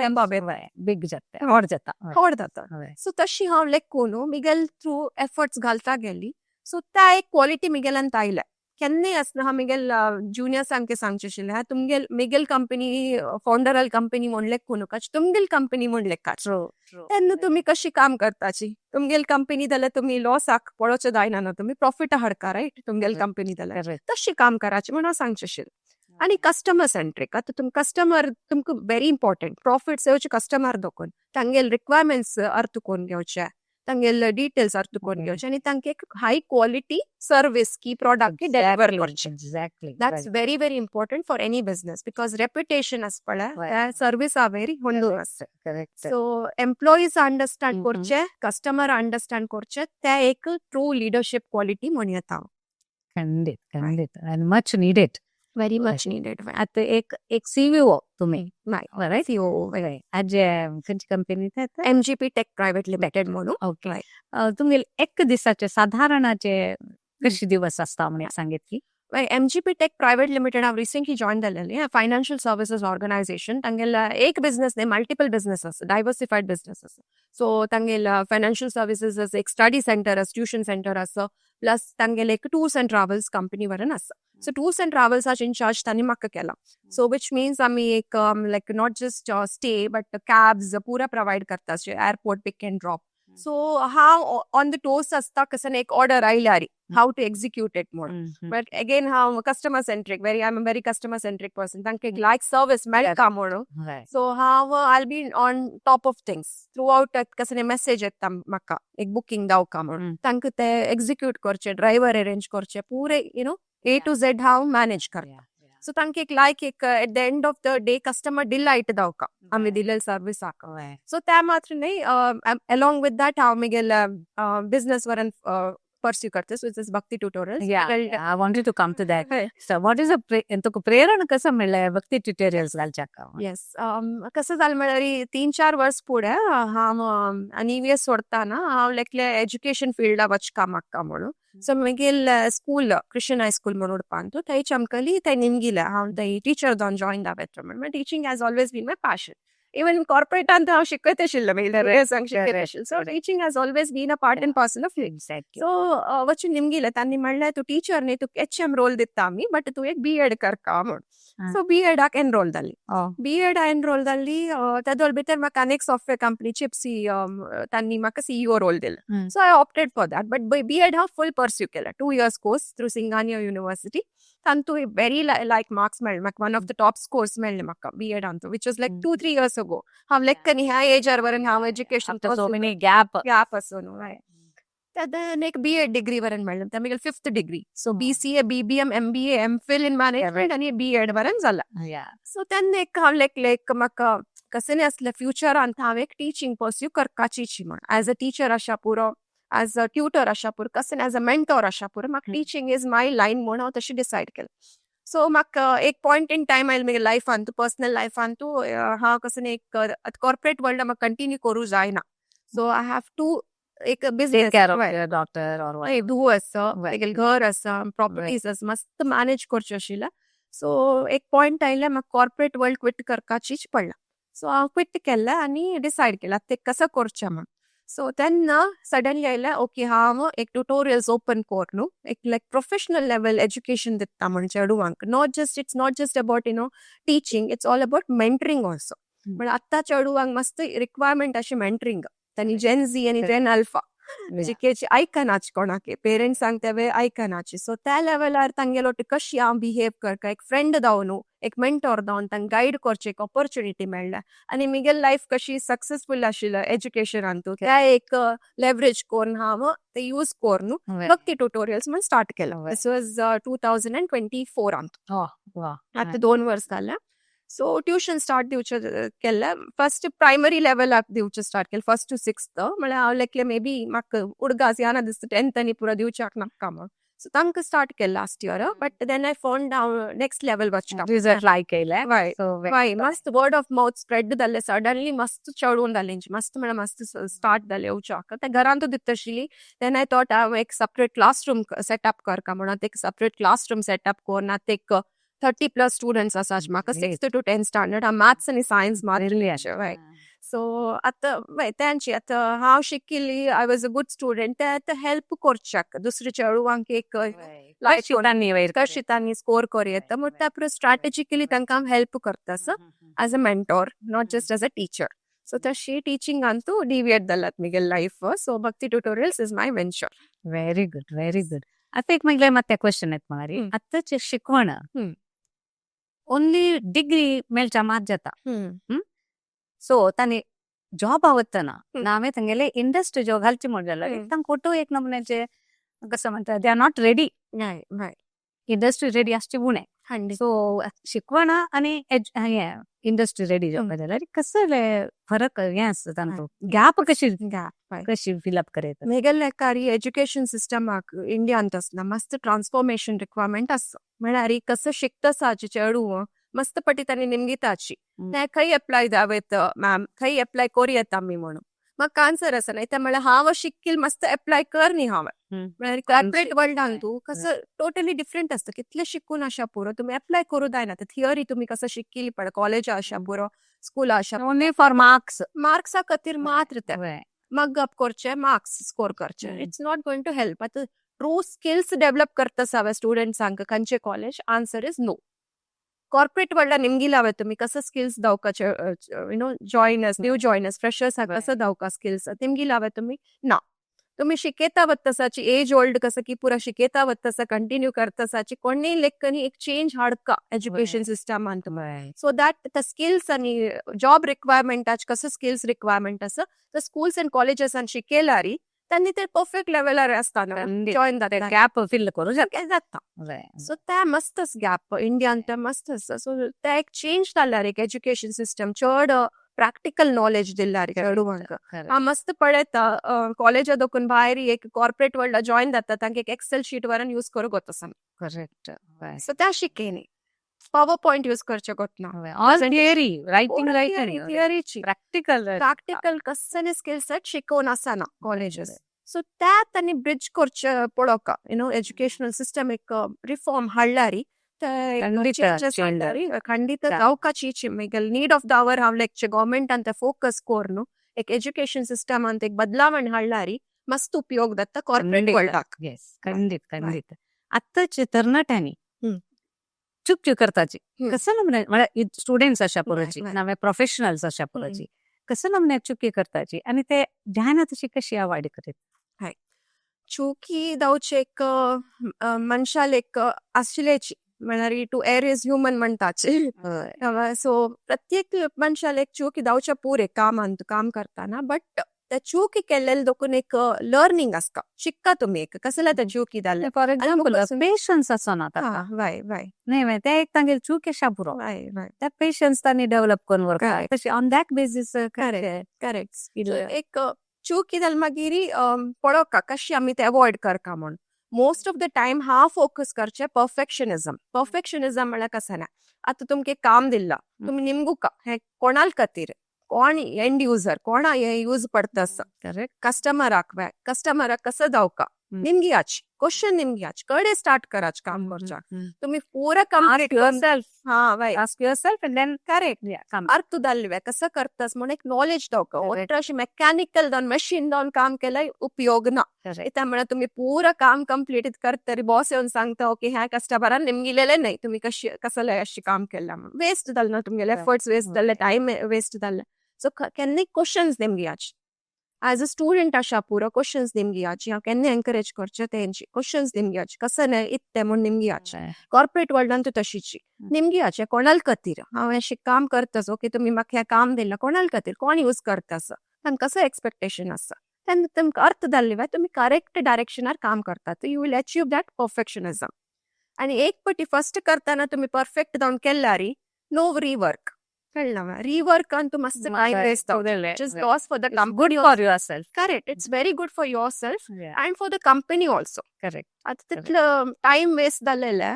बिग जाता व्हड जाता सो तशी हांव लेखून मिगेल थ्रू एफर्ट्स घालता गेली सो त्या एक क्वालिटी मिगेलांत आयल्या केन्नाय आसना हांव मिगेल जुनियर्सांक सांगचें आशिल्लें हा तुमगेल मिगेल कंपनी फाउंडरल कंपनी म्हूण लेखूं नका तुमगेल कंपनी म्हूण लेखाच तेन्ना तुमी कशी काम करताची तुमगेल कंपनी जाल्यार तुमी लॉसाक पळोवचें जायना न्हू तुमी प्रॉफिटा हाडका रायट तुमगेल कंपनी जाल्यार तशी काम कराची म्हूण हांव सांगचें आशिल्लें आनी कस्टमर सेंट्रीक आतां कस्टमर तुमकां व्हेरी इम्पॉर्टंट प्रॉफिट्स येवचे कस्टमर दोकून तांगेल रिक्वायरमेंट्स अर्थ कोरून घेवचे तांगेल डिटेल्स अर्तुकोन घेवचे आनी तांकां एक हाय क्वालिटी सर्विस की प्रॉडक्ट की डेलिव्हर करचे. Exactly That's very, very important for any business because reputation as Right. service are very hondu as. Correct So employees understand Mhm. करचे, customer understand करचे, ते एक true leadership quality म्हणून येता. खंडित आणि much needed. Very Right. much needed. आता एक सीईओ तुम्ही नाही. Right CEO. आज खंयची कंपनी MGP Tech Private Limited म्हणून. ओके तुमगे एक दिसाचे साधारणाचे कशी दिवस असता म्हणे सांगितली MGP Tech Private Limited have recently joined the financial services organization. Tangela ek business ne multiple businesses, diversified businesses. So tangela financial services as ek study center, as tuition center as plus tangela ek tours and travels company varan as. So tours and travels are in charge tani makka kela. So which means ami ek like not just stay but cabs pura provide karta as airport pick and drop. So how on the tours asta kasan ek order ailari how to execute it more. But again, how customer centric. I'm a very customer centric person. Thank you. Like service, so how I'll be on top of things throughout. Kasane message ettam makka ek booking daw kamor. Thank you. Te execute korche, driver arrange korche, pure A to Z how manage karta. So thank you. Like at the end of the day, customer delight daw ka. Ami dilal service aka. So ta matra nahi. Along with that, how Miguel business varan pursue करते so this Bhakti tutorials. I wanted to come to that. So what is entoku प्रेरणा कसं मिळालंय भक्ती tutorials घालच्याका? Yes. कसं झालं म्हळ्यार 3-4 वर्स पुढे हांव EVS सोडताना हांव लेकले एज्युकेशन फिल्डा वचका म्हाका म्हणून सो मागीर स्कूल क्रिश्चियन हाय स्कूल म्हणून उडपांतू थंय चमकली थंय निमगिले हांव थंय टीचर जावन जॉइन जावं म्हणून teaching has always been my passion. Even corporate हांव शिकयत आशिल्लें मागीर शिकयत आशिल्लें. So teaching has always been a part and parcel of it. So वचून निमगिले तांणी म्हणलें तूं टीचर न्ही तुका HM रोल दिता आमी बट तूं एक B.Ed करका म्हूण. सो B.Eडाक एनरोल जाली. B.Ed एनरोल जाली तेदोळ भितर म्हाका आनी एक सॉफ्टवेअर कंपनी चिप्सी तांणी म्हाका CEO रोल दिलो. So I opted for that but B.Ed हांव फुल परस्यू केलें 2 years course through Singhania university. तांतू वेरी लायक मार्क्स मेळ्ळे म्हाका one of the top scores मेळ्ळे म्हाका B.Ed हांतू which was like 2-3 years ago. हांव लेक्कनी ह्या एजार वरन हांव एज्युकेशन so many gap आसून तेदन एक B.Ed डिग्री वरन मेळ्ळें ते मागीर 5th degree. So BCA, BBM, MBA, MPhil in management आनी B.Ed वरन जाला. सो तेन्ना एक हांव लेक म्हाका कशें आसलें फ्युचरांत हांव एक टीचिंग परस्यू करपाची म्हण एज अ टीचर आशा पुरो एज अ ट्युटर आशा पुरो कशें एज अ मेंटॉर आशा पुरो म्हाका टीचिंग इज माय लायन म्हूण हांव तशें डिसायड केलें. सो म्हाका एक पॉयंट इन टायम आयलो म्हगे लायफांतू पर्सनल लायफांतू हांव कशें एक कॉर्पोरेट वर्ल्ड म्हाका कंटिन्यू करूं जायना. सो आय हॅव टू एक बिझनेस डॉक्टर धू आसा मागीर घर आसा प्रॉपर्टीज आसा मस्त मॅनेज करचें आशिल्लें. सो एक पॉयंट आयलें म्हाका कॉर्पोरेट वर्ल्ड क्विट करपाचीच पडला. सो हांव क्विट केलें आनी डिसायड केलें ते कसं करचें म्हूण. सो तेन्ना सडनली आयलें ओके हांव एक ट्युटोरियल्स ओपन कोर न्हू एक लायक प्रोफेशनल लेवल एज्युकेशन दिता म्हण चेडवांक it's not just about teaching it's all about mentoring also. म्हण आतां चेडवांक मस्त रिक्वायरमेंट अशी मेंटरिंग तांणी जेन झी आनी जेन अल्फा जिकेची आयकनाची कोणाके पेरेंट्स सांगता वे आयकनाची. सो त्या लेवलार तांगेलो कशी हांव बिहेव करता एक फ्रेंड जावन न्हू एक मेंटॉर जावन तांकां गायड करचें एक ऑपॉर्च्युनिटी मेळ्ळ्या आनी म्हगे लायफ कशी सक्सेसफूल आशिल्लें एज्युकेशनांतू त्या एक लेवरेज करून हांव ते यूज कोर न्हू भक्ती ट्युटोरियल्स म्हण स्टार्ट केलो. दिस वॉज 2024 आतां 2 वर्स जाल्या. सो ट्युशन स्टार्ट दिवचें केलें फर्स्ट प्रायमरी लेवलाक दिवचें स्टार्ट केलें 1st to 6th म्हळ्यार हांव लेकलें मे बी म्हाका उडगास येना दिसता 10th आनी पुरो दिवच्याक नाका म्हूण. सो तांकां स्टार्ट केलें last year but then I found हांव नेक्स्ट लेवल वचता रिझल्ट लायक केले वाय मस्त वर्ड ऑफ माउथ स्प्रेड जालें सडनली मस्त चडून जालें मस्त म्हळ्यार मस्त स्टार्ट जालें येवच्याक ते घरांतू दिता आशिल्ली. देन आय थॉट हांव एक सेपरेट क्लासरूम सेटअप करता म्हणून एक सेपरेट क्लासरूम सेटअप कोरून आतां एक 30+ स्टुडंट्स आसा म्हाका 6th to 10th स्टँडर्ड हांव मॅथ्स आनी सायन्स मारली. सो आतां तेंची आतां हांव शिकिल्ली I was a good student ते आतां हेल्प करच्याक दुसऱ्या चेडवांक एक कशी तांणी स्कोर करूं येता म्हूण त्या पुरो स्ट्रॅटेजिकली तांकां हांव हेल्प करता as a mentor not just as a teacher. So तशी टिचिंगांतू डिविएट जालात म्हगे life. So Bhakti tutorials is my venture. Very good. आता एक म्हटल्यार मात क्वेश्चन येता म्हळ्यार आतांचे शिकवण ओन्ली डिग्री मेळच्या मात जाता. सो तांणी जॉब आवडतना हम्म. नावे तांगेले इंडस्ट्री जो घालची म्हणलेलो हम्म. तांक कोटो एक नमुन्याचे कसं म्हणतात they are not ready right. Industry ready आसची उणे हंडी सो शिकवणा आणि इंडस्ट्री रेडी हम्म. जावपाक कसं फरक हें आसता तांचो गॅप कशी gap कशी फिलअप करयता मेगल्ले कारी एज्युकेशन सिस्टमाक इंडियात असना मस्त ट्रान्सफॉर्मेशन रिक्वायरमेंट आसा म्हळ्यार कसं शिकतासाची चेडू मस्त पटी तांणी निमगिताची ते खंय एप्लाय जावेत मॅम खंय एप्लाय करूं येता आमी म्हणून म्हाका आन्सर आसा नाही म्हळ्यार हांव शिककील मस्त एप्लाय कर न्ही हांवें म्हळ्यार कॉर्पोरेट वर्ल्डान तू कसं टोटली डिफरंट असतं कितले शिकून आशा पुरो तुम्ही एप्लाय करू जायना थिअरी तुम्ही कसं शिकली पण कॉलेजा आशा पुरो स्कूल आशा ओनली फॉर मार्क्स मार्क्सा खातीर मात्र ते मग अप करचे मार्क्स स्कोर करचे it's not going to help आता ट्रू स्किल्स डेव्हलप करता हांवें स्टुडंट्सांक खंयचे college answer is no corporate वर्ल्डान निमगी लावे तुम्ही कसं स्किल्स दावकाचे जॉइनर्स न्यू जॉइनर्स फ्रेशर्स कसं दावका स्किल्स निमगी लावे तुम्ही ना तुम्ही शिकेता वत्तसाची एज ओल्ड कसं की पुरा शिकेता वत्तसा कंटिन्यू करतासाची कोणी लेखनी एक चेंज हाडका एज्युकेशन सिस्टमांत सो दॅट द स्किल्स आणि जॉब रिक्वायरमेंटाचे कसं स्किल्स रिक्वायरमेंट आसा तर स्कूल्स अँड कॉलेजेसान शिकेल्यारी त्यांनी ते परफेक्ट लेवलार असताना जॉईन जाता गॅप फिल करू जाता सो ते मस्तच गॅप इंडियान ते मस्त आसा सो ते एक चेंज जाल्यार एक एज्युकेशन सिस्टम चड प्रॅक्टिकल नॉलेज दिल्यार चेडूंक हांव मस्त पळयता कॉलेजा दोकून भायर एक कॉर्पोरेट वर्ल्डा जॉईन जाता तांकां एक एक्सेल शीट वरान यूज करूंक वता करेक्ट सो त्या शिकेनी पॉवर पॉइंट यूज करचे गोतना ऑल थिअरी रायटिंग थिअरीची प्रॅक्टिकल कसले स्किल सेट शिकोवन आसना कॉलेजेस सो त्यात आनी ब्रिज करचे पळोवका एज्युकेशनल सिस्टम एक रिफॉर्म हाडल्यारी खंडित जावकाची नीड ऑफ द आवर हांव लायक गव्हर्मेंटान ते फोकस कोर न्हू एक एज्युकेशन सिस्टमांत एक बदलावण हाडल्यारी मस्त उपयोग जाता कॉर्पोरेट वर्ल्डाक खंडित आत्ताचे तरणाट्यांनी चूक करताची कसं नमने म्हळ्यार स्टुडंट्स अशा पळोवची नवे प्रोफेशनल्स अशा पळोवची कसं नमने चुकी करताची आणि ते ध्यान तशी कशी आवाडी करीत चुकी जावचे एक मनशाल एक आसलेची म्हळ्यार टू एर इज ह्युमन म्हणटाचे सो प्रत्येक मनशाल एक चुकी जावचे पुरे कामांत काम करताना बट त्या चुकी केल्लेले दोकून एक लर्निंग आसता शिकता तुम्ही एक कसले त्या चुकी जाल्ले फॉर एक्झाम्पल पेशन्स असना नाही ते एक तांगेल चूक अशा पुरो त्या पेशन्स तांणी डेव्हलप करून वर्क तशी ऑन दॅट बेसिस करेक्ट एक चूक जाल मागीर पळोवका कशी आमी ते अवॉइड करका म्हण मोस्ट ऑफ द टाइम हांव फोकस करचे परफेक्शनिझम म्हळ्यार कसं ना आता तुमका एक काम दिला तुम्ही निमगुका हे कोणाल खातीर कोण एंड युजर कोणा हे यूज पडता करेक्ट कस्टमराक कसं जावका निमगियाची क्वेश्चन निमगियाची कडे स्टार्ट कराच काम करच्या तुम्ही पुरा ask yourself and then correct अर्थ जाल्ले कसं करतास म्हणून एक नॉलेज दावका ओट्र अशी मेकॅनिकल जावन मशीन जावन काम केल्यार उपयोग ना त्यामुळे तुम्ही पुरा काम कंप्लीट करतरी बॉस येऊन सांगता ओके ह्या कस्टमरान निमगिलेले नाही तुम्ही कसले अशी काम केला म्हणून वेस्ट जाल ना तुमगेले एफर्ट्स वेस्ट जाल्ले टाइम वेस्ट जाल्ले सो केन्ना क्वेश्चन्स निमगियाची ॲज अ स्टुडंट अशा पुरो क्वेश्चन्स निमगियाची हांव केन्ना एनकरेज करचे तेंची क्वेश्चन्स निमगियाची कसं नाही इत्ते म्हूण निमगियाचे कॉर्पोरेट वर्ल्डान तू तशीची निमगियाचे कोणाल खातीर हांव अशें काम करतास ओके तुम्ही म्हाका हें काम दिलां कोणाल खातीर कोण यूज करतास तांकां कसं एक्सपेक्टेशन आसा तेन्ना तुमकां अर्थ जाल्ले तुम्ही करेक्ट डायरेक्शनार काम करतात you will achieve that perfectionism आणि एक पटी फर्स्ट करताना तुम्ही परफेक्ट जावन केल्यारी नो रिवर्क कळना रिवर्कान तू मस्त time waste just loss for the company good for yourself correct it's very good for yourself and for the company also correct आता तितलं टाइम वेस्ट जाल्लेले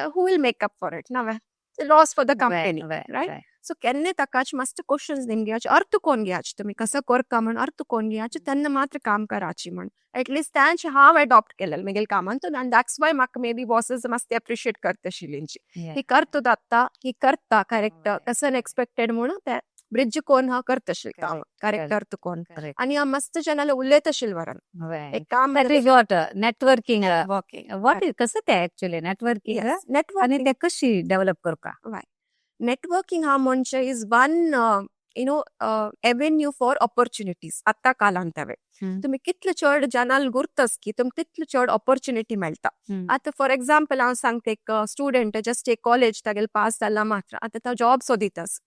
who will make up for it ना loss for the company right so केन्ना ताकाच मस्त questions निमगियाचे अर्थ कोण घेयाचे तुम्ही कसं करता म्हण अर्थ कोण घेयाचे तेन्ना मात्र काम कराची म्हण एटलीस्ट त्यांचे हांव एडॉप्ट केलेले म्हगेल कामान आनी दॅट्स वाय म्हाका मे बी बॉसेस मस्त एप्रिशिएट करता आशिल्लींची ही करता जाता ही करता करेक्ट कसं एक्सपेक्टेड म्हणून ते ब्रिज कोण हांव करता आशिल्लें काम करेक्ट अर्थ कोण आनी हांव मस्त जनाला उलयता आशिल्लें वरान एक काम नेटवर्किंग वॉट कसं ते ऍक्च्युअली नेटवर्किंग आणि ते कशी डेव्हलप करता नेटवर्किंग हा म्हणजे is one avenue for opportunities आत्ता कालांत हांवें तुम्ही कितले चड जनाल गुर्तस की तुमकां तितले चड ऑपॉर्च्युनिटी मेळटा आतां फॉर एग्जाम्पल हांव सांगता एक स्टुडंट जस्ट एक कॉलेज तागेल पास जाला मात्र आतां तो जॉब सोदितास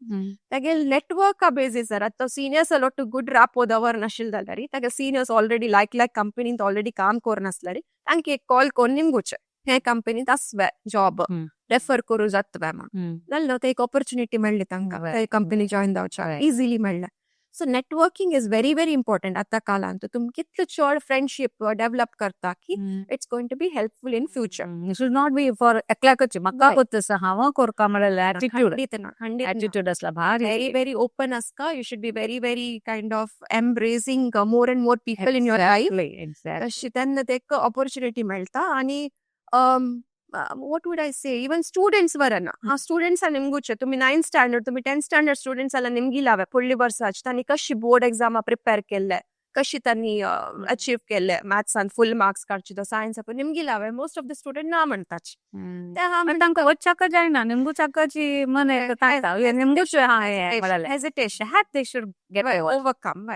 तागेल नेटवर्का बेसिसार आतां तो सिनियर्स लोट गुड रापो दवरनाशिल्लो जाल्यार तागे सिनियर्स ऑलरेडी लायक कंपनींत ऑलरेडी काम करनासल्यार तांकां एक कॉल करून निमगुचे हे कंपनींत आसवे जॉब रेफर करूं जातवे म्हण जालें ते एक ऑपॉर्च्युनिटी मेळ्ळी तांकां ते कंपनी जॉइन जावच्या इजिली मेळ्ळें so networking is very very important आतां कालांत तुमी कितले चड फ्रेंडशीप डेव्हलप करता की it's going to be helpful in future should not be for एकल्याकच म्हाका कोत्तस हांव कोरका म्हळ्यार एटिट्यूड असला भारी very very open aska you should be very very kind of embracing more and more people in your life Exactly. अशी त्यांना ते एक ऑपॉर्च्युनिटी मेळटा आणि what would I say even students Verna हा स्टुडंट्स निमगुचे तुम्ही 9th स्टँडर्ड तुम्ही 10th standard students निमगी लावे फुडली वर्साची तांणी कशी बोर्ड एग्जामा प्रिपेअर केल्ले कशी त्यांनी अचीव केले मॅथ्सान फुल मार्क्स काडचे तो सायन्स निमगी लावे मोस्ट ऑफ द स्टुडंट ना म्हणटाच तांकां वचचाक जायना निमगुचाकाची मने निमगुच hesitation that they should get overcome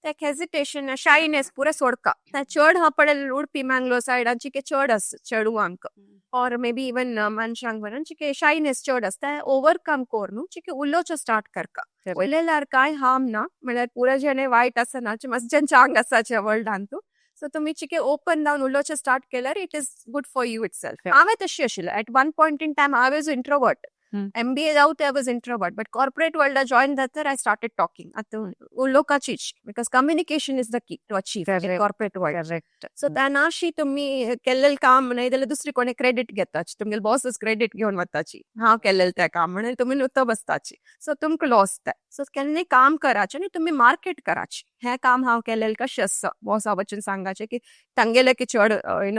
ते हेजिटेशन शायनेस पुरे सोडका ते चड हा पडेल उडपी मँगलोर सायडांची के चड आस चेडू आमकां और मे बी इवन मनशांक बरें चिके शायनेस चड आसता ते ओवरकम कोर न्हू चिके उलोवचें स्टार्ट करका उलयल्यार कांय हार्म ना म्हळ्यार पुरे जेणे वायट आसना मस्त जेंचे आंग आसाचे वर्ल्डान तूं सो तुमी चिके ओपन जावन उलोवचें स्टार्ट केल्यार it is good for you itself हांवें तशी आशिल्लें at one point in time I was introvert MBA जावं I was introvert but corporate world join जातर I started talking आतां उलोवपाचीच because communication is the key to achieve in corporate world so त्यानाशी तुम्ही केल्लें काम न्हय जाल्यार दुसरी कोणी क्रेडिट घेताची तुमगेले बॉसच क्रेडिट घेवन वताची हांव केल्लें तें काम म्हणून तुमी नुतो बसताची सो तुमकां लॉस ते सो केन्नाय काम कराचें आनी तुमी मार्केट कराची हें काम हांव केलेलें कशें आसा बॉसा वचून सांगाचें की तांगेले की चड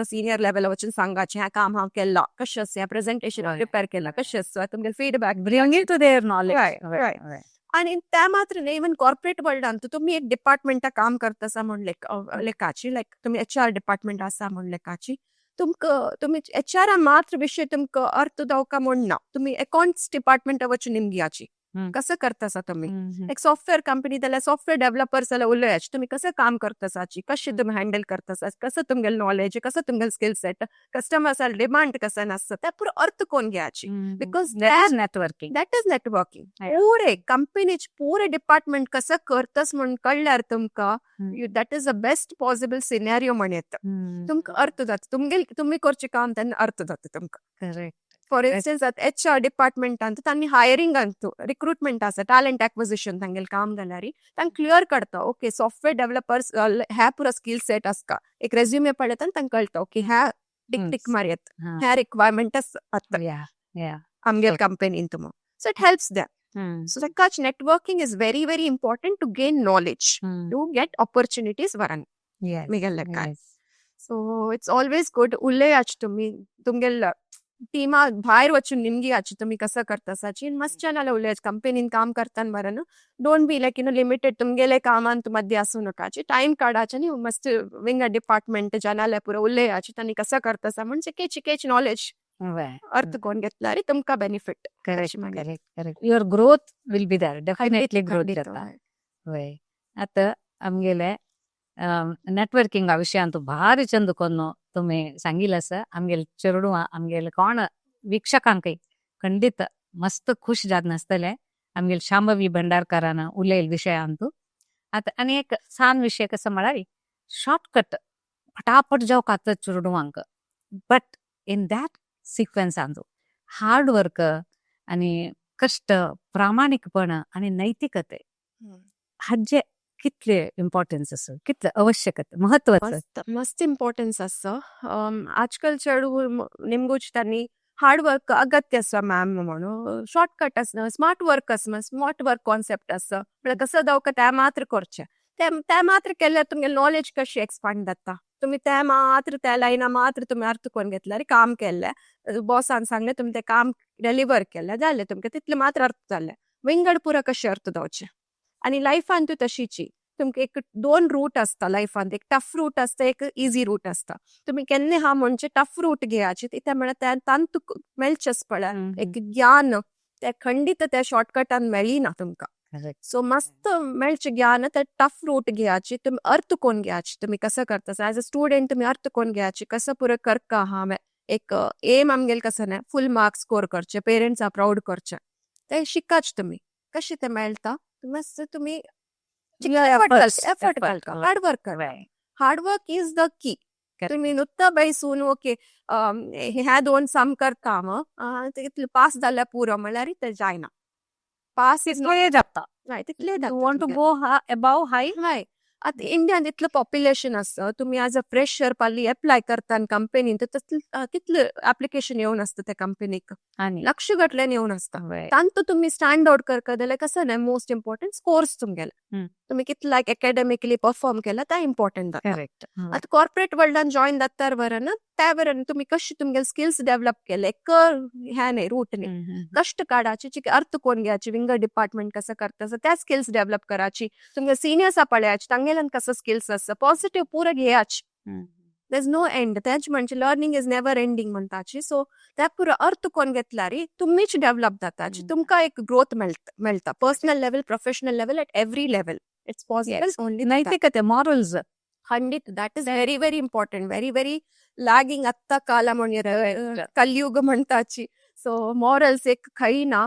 सिनियर लेवल वचून सांगाचें हें काम हांव केलां कशें आसा हें प्रेझेंटेशन प्रिपेअर केलां कशें आसा तुमगेले feedback bring it to their knowledge right. आणि त्या मात्र न्ही इवन कॉर्पोरेट वर्ल्डान तुम्ही एक डिपार्टमेंटा काम करता आसा म्हण लेखाची लायक तुम्ही HR डिपार्टमेंट आसा म्हण लेखाची तुम्ही HR मात्र विषय तुमकां अर्थ जावका म्हण ना तुम्ही अकाउंट्स डिपार्टमेंटा वचून निमगियाची कसं करता आसा तुम्ही एक सॉफ्टवेअर कंपनी जाल्यार सॉफ्टवेअर डेव्हलपर्स जाल्यार उलयाची तुम्ही कसं काम करता आसाची कशी तुम्ही हँडल करता आसा कसं तुमगेलें नॉलेज कसं तुमगेलें स्किल सेट कस्टमर्सार डिमांड कसं नासता ते पुरो अर्थ कोण घेयाची because networking that is networking पुरे कंपनीचे पुरे डिपार्टमेंट कसं करतस म्हणून कळल्यार तुमकां that is the best possible scenario म्हण येता तुमकां अर्थ जाता तुम्ही करचें काम तेन्ना अर्थ जाता तुमकां correct फॉर इन्स्टन्स HR डिपार्टमेंटान तांणी हायरिंगान रिक्रुटमेंट आसा टॅलेंट एक्विजिशन तांगेलें काम जाल्यार तांकां क्लियर करता ओके सॉफ्टवेअर डेव्हलपर्स ह्या पुरो स्किल सेट आसता एक रेज्युमे पळयता तांकां कळटा ओके ह्या टिक टिक मारयत ह्या रिक्वायरमेंट आसता आमगेल कंपनीन तुमो so it helps them so ताकाच networking is very very important to gain knowledge to get opportunities वरान मिगेल काय सो इट्स ऑलवेज गुड उलयाच तुमी तुमगेल टीमा भायर वचून निमगियाची तुम्ही कसं करता आसाची मस्त नाल्यार उलयाच कंपनीन काम करताना बरं न्हू डोंट बी लायक लिमिटेड तुमगेले कामान मध्ये आसूं नकाची टायम काडाचे न्ही मस्त विंग डिपार्टमेंट जनाल्या पुरो उलयाची तांणी कसं करता आसा म्हण चिकेच नॉलेज अर्थ कोण घेतल्यार तुमकां benefit correct your growth will be there definitely growth जाता वय आतां आमगेले नेटवर्किंगा विशयान तूं भारी चंद कोन्नो तुम्ही सांगिल्लें आसा आमगेले चेडू आमगेले कोण वीक्षकांकय खंडीत मस्त खुश जात नासतले आमगेले शांभवी भंडारकारान उलयले विशयान तूं आतां आनी एक सान विशय कसो म्हळ्यार शॉर्टकट फटाफट जावं आतां चेडवांक बट इन दॅट सिक्वेन्सान तूं हार्ड वर्क आनी कष्ट प्रामाणिकपण आनी नैतिकते हाजे कितले इम्पॉर्टन्स आसा कितले आवश्यकता महत्वाचं मस्त इम्पॉर्टन्स आसा आजकाल चेडू निमगुच तांणी हार्ड वर्क अगत्य आसा मॅम म्हणून शॉर्टकट आसना स्मार्ट वर्क आसना स्मार्ट वर्क कॉन्सेप्ट आसा म्हळ्यार कसं जावं ते मात्र करचें ते मात्र केल्यार तुमगे नॉलेज कशी एक्सपांड जाता तुम्ही ते मात्र त्या लायना मात्र तुम्ही अर्थ कोण घेतल्यार काम केल्लें बॉसान सांगलें तुमी तें काम डिलिव्हर केलें जालें तुमकां तितलें मात्र अर्थ जालें विंगड पुरो कशें अर्थ जावचें आनी लायफान तूं तशीची तुमकां एक 2 रूट आसता लायफान एक टफ रूट आसता एक इजी रूट आसता तुम्ही केन्ना हा म्हणजे टफ रूट घेयाचे कित्याक म्हळ्यार तान तुका मेळचेच पळय एक ज्ञान ते खंडीत त्या शॉर्टकटान मेळिना तुमकां करेक्ट सो मस्त मेळचे ज्ञान ते टफ रूट घेयाची तुम्ही अर्थ कोण घेयाची तुम्ही कसं करता ऍज अ स्टुडंट तुम्ही अर्थ कोण घेयाची कसं पुरं करका हा एक एम आमगेल कसं नाही फुल मार्क्स स्कोर करचे पेरेंट्स प्राऊड करचे ते शिकाच तुम्ही कशी ते मेळता मस्त तुम्ही एफर्ट घालता हार्डवर्क करता हार्डवर्क इज द की तुम्ही नुसतं बैसून ओके ह्या 2 सम करता मग तिथलं पास झाल्या पुरं म्हणल्यार ते जायना पास इज तिथले जाता नाही तिथले you want to go above high नाही आता इंडियान इतलं पॉप्युलेशन असतं तुम्ही ऍज अ फ्रेशर पाली अप्लाय करता कंपनीन तर तिथलं ऍप्लिकेशन येऊन असतं त्या कंपनीक आणि लक्ष घटल्यान येऊन असतं तांतू तुम्ही स्टँड आउट करता जाल्यार कसं नाही मोस्ट इम्पॉर्टंट स्कोर्स तुमगेले तुम्ही कितलं लायक अकॅडमिकली परफॉर्म केला ते इम्पॉर्टंट जाता करेक्ट आता कॉर्पोरेट वर्ल्डान जॉईन जातार वरन त्या वरन तुम्ही कशी तुमगे स्किल्स डेव्हलप केले ह्या नाही रूटने कष्ट काढाची चिक अर्थ कोण घ्यायची विंग डिपार्टमेंट कसं करता त्या स्किल्स डेव्हलप करायची तुमगे सिनियर्स पळयाची तांगेलन कसं स्किल्स असतं पॉझिटिव्ह पुरं घेयाची देर इज नो एंड तेच म्हणजे लर्निंग इज नेव्हर एंडिंग म्हणताची सो त्या पुरं अर्थ कोण घेतल्यारी तुम्हीच डेव्हलप जाताची तुमका एक ग्रोथ मेळता personal level professional level at every level it's possible only नैतिकते मॉरल्स ಖಂಡಿತ that is very very important very very lagging ಅತ್ತ ಕಾಲ म्हणिर कलयुग म्हणताची सो मॉरल्स एक खैना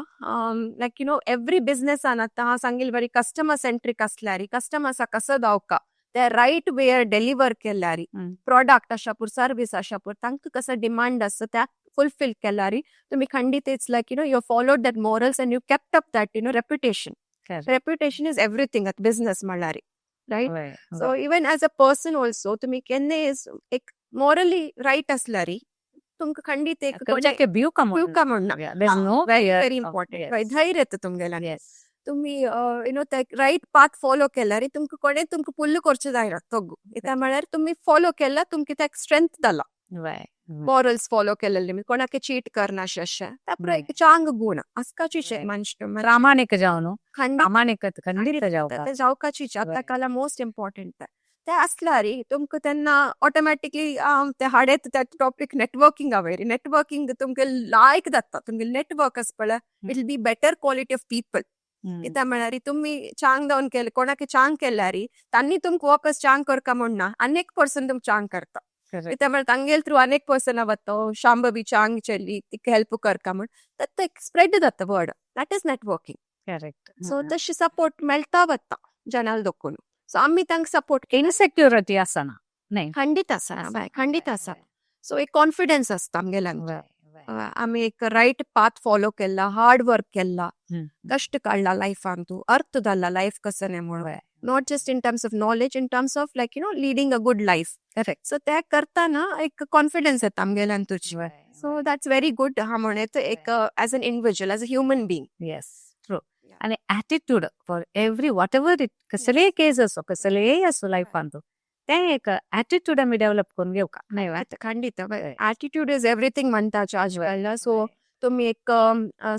लायक यू नो एव्हरी बिझनेसान आता हा सांगील बरी कस्टमर सेंट्रिक असल्यारी कस्टमर्सा कसं दावका ते राईट वेअर डेलिव्हर केल्यारी प्रॉडक्ट अशापूर सर्व्हिस अशापूर तांकां कसं डिमांड असतं त्या फुलफिल केल्यारी तुम्ही खंडित it's like you know you followed that morals and you kept up that you know reputation is everything at business म्हणल्यारी right so even as a person also तुम्ही केन्ने एक मॉरली राईट असल्यारी तुमका खंडित एक ब्यू का म्हणणं व्हेरी इम्पॉर्टंट धैर्य येतं तुमगेला तुम्ही यु नो ते राईट पाथ फॉलो केल्यार तुमका कोणे तुमका पुल्ल करचे जायना तोगू इता म्हळ्यार तुम्ही फॉलो केला तुमका त्या स्ट्रेंथ जाला मॉरल्स फॉलो केलेले कोणाके चीट करनाशे अशें त्यापुरा एक चांग गुण आसकाची मनुष्य प्रामाणिक जावन प्रामाणिकत खंडित जावकाची आता काला मोस्ट इम्पॉर्टंट ते असल्यारी तुमका तेन्ना ऑटोमॅटिकली ते हाडेत त्या टॉपिक नेटवर्किंग वयरी नेटवर्किंग तुमका लायक जाता तुमगे नेटवर्क आस पळय it will be better quality of people इता म्हळ्यार तुम्ही चांग जावन केले कोणाके चांग केल्यारी तांणी तुमका वापस चांग करका म्हणना अनेक पर्सन तुमका चांग करता इता म्हळ्यार तांगेल थ्रू अनेक पर्सन वता शांबवी चांग चेल्ली तिका हेल्प करका म्हण ते स्प्रेड जाता word that is networking correct so तशी सपोर्ट मेळता वता जनाल दोकून सो आम्ही तांकां सपोर्ट इनसेक्युरिटी आसना नाही खंडित आसा खंडित आसा सो एक कॉन्फिडन्स आसता आमगेल्यान आम्ही एक राईट पाथ फॉलो केला हार्ड वर्क केला कष्ट काढला लाईफान तू अर्थ झाला लाईफ कसं नाही म्हणून not just in terms of knowledge in terms of like you know leading a good life correct so त्या करताना एक कॉन्फिडन्स येता आमगेल्यान तुझी सो दॅट्स व्हेरी गुड हा म्हणत एक as an individual as a human being yes true आणि attitude for every whatever it कसले केस असो कसलेय असो लाईफान तू ते एक ॲटिट्यूड आम्ही डेव्हलप करून घेऊ का नाही खंडित ॲटिट्यूड इज एव्हरीथिंग म्हणताचे आजकाल सो तुम्ही एक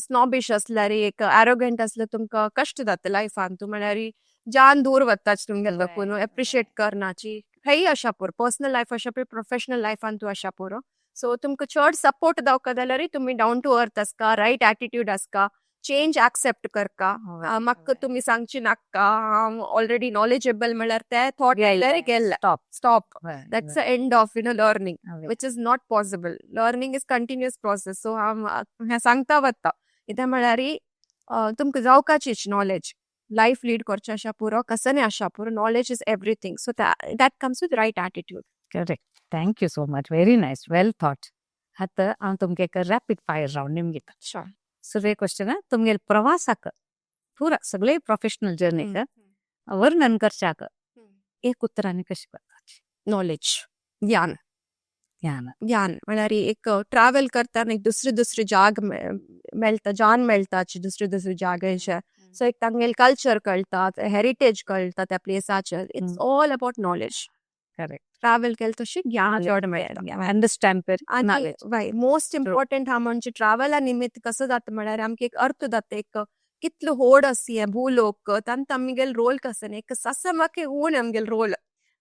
स्नॉबिश असल्यार एक ॲरोगंट असल्यार तुमकां कष्ट जाता लाईफान तू म्हळ्यार जान दूर वताच तुमगेल दाखून एप्रिशिएट करनाची हेय अशा पुरो पर्सनल लाईफ अशा पुरो प्रोफेशनल लाईफान तू अशा पुरो सो तुमकां चड सपोर्ट दावका जाल्यार तुम्ही डाऊन टू अर्थ आसका राईट ॲटिट्यूड आसका चेंज ऍक्सेप्ट करका म्हाका तुम्ही सांगची नाका ऑलरेडी नॉलेजेबल म्हळ्यार ते थॉट गेला stop that's a end of you know learning which is not possible learning is continuous process so हांव सांगता वता कित्याक म्हळ्यार तुमकां जावकाचीच नॉलेज लाईफ लीड करचे अशा पुरो कसं नाही अशा पुरो knowledge is everything so that comes with right attitude correct thank you so much very nice well thought आता हांव तुमकां एक रॅपीड फायर रावंड निमगे श्योर सुरवे क्वेश्चन तुमगे प्रवासाक पूरा सगळे प्रोफेशनल जर्नीक वर्णन करच्याक एक उतरांनी कशी करता नॉलेज ज्ञान ज्ञान ज्ञान म्हळ्यार एक ट्रॅव्हल करताना एक दुसरे जाग मेळटा जान मेळटाची दुसरे जागेचे सो एक तांगेल कल्चर कळटा हेरिटेज कळटा त्या प्लेसाचेर it's all about knowledge correct travel केलं तशी ज्ञान चड मेळटा अंडरस्टँड मोस्ट इम्पॉर्टंट हा म्हणजे ट्रॅव्हला निमित्त कसं जाता म्हळ्यार आमकां एक अर्थ जाता एक कितलो होड आसी हे भूलोक तांत आमगेल रोल कसं न्ही एक ससमाके ऊन आमगेल रोल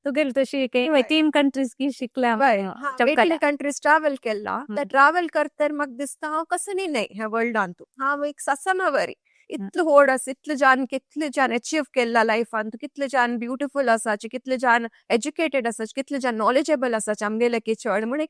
तुगेल तशी 3 कंट्रीज की शिकल्या 18 कंट्रीज ट्रॅव्हल केला त्या ट्रॅव्हल करतर म्हाका दिसता हांव कसं न्ही ह्या वर्ल्डान तू हांव एक ससमा वरी इतलं व्हड आसा इतलें जाण कितले जाण अचीव केला लायफान कितले जाण ब्युटिफूल आसाचे कितले जाण एज्युकेटेड आसाचे कितले जाण नॉलेजेबल आसाचे आमगेले की चड म्हण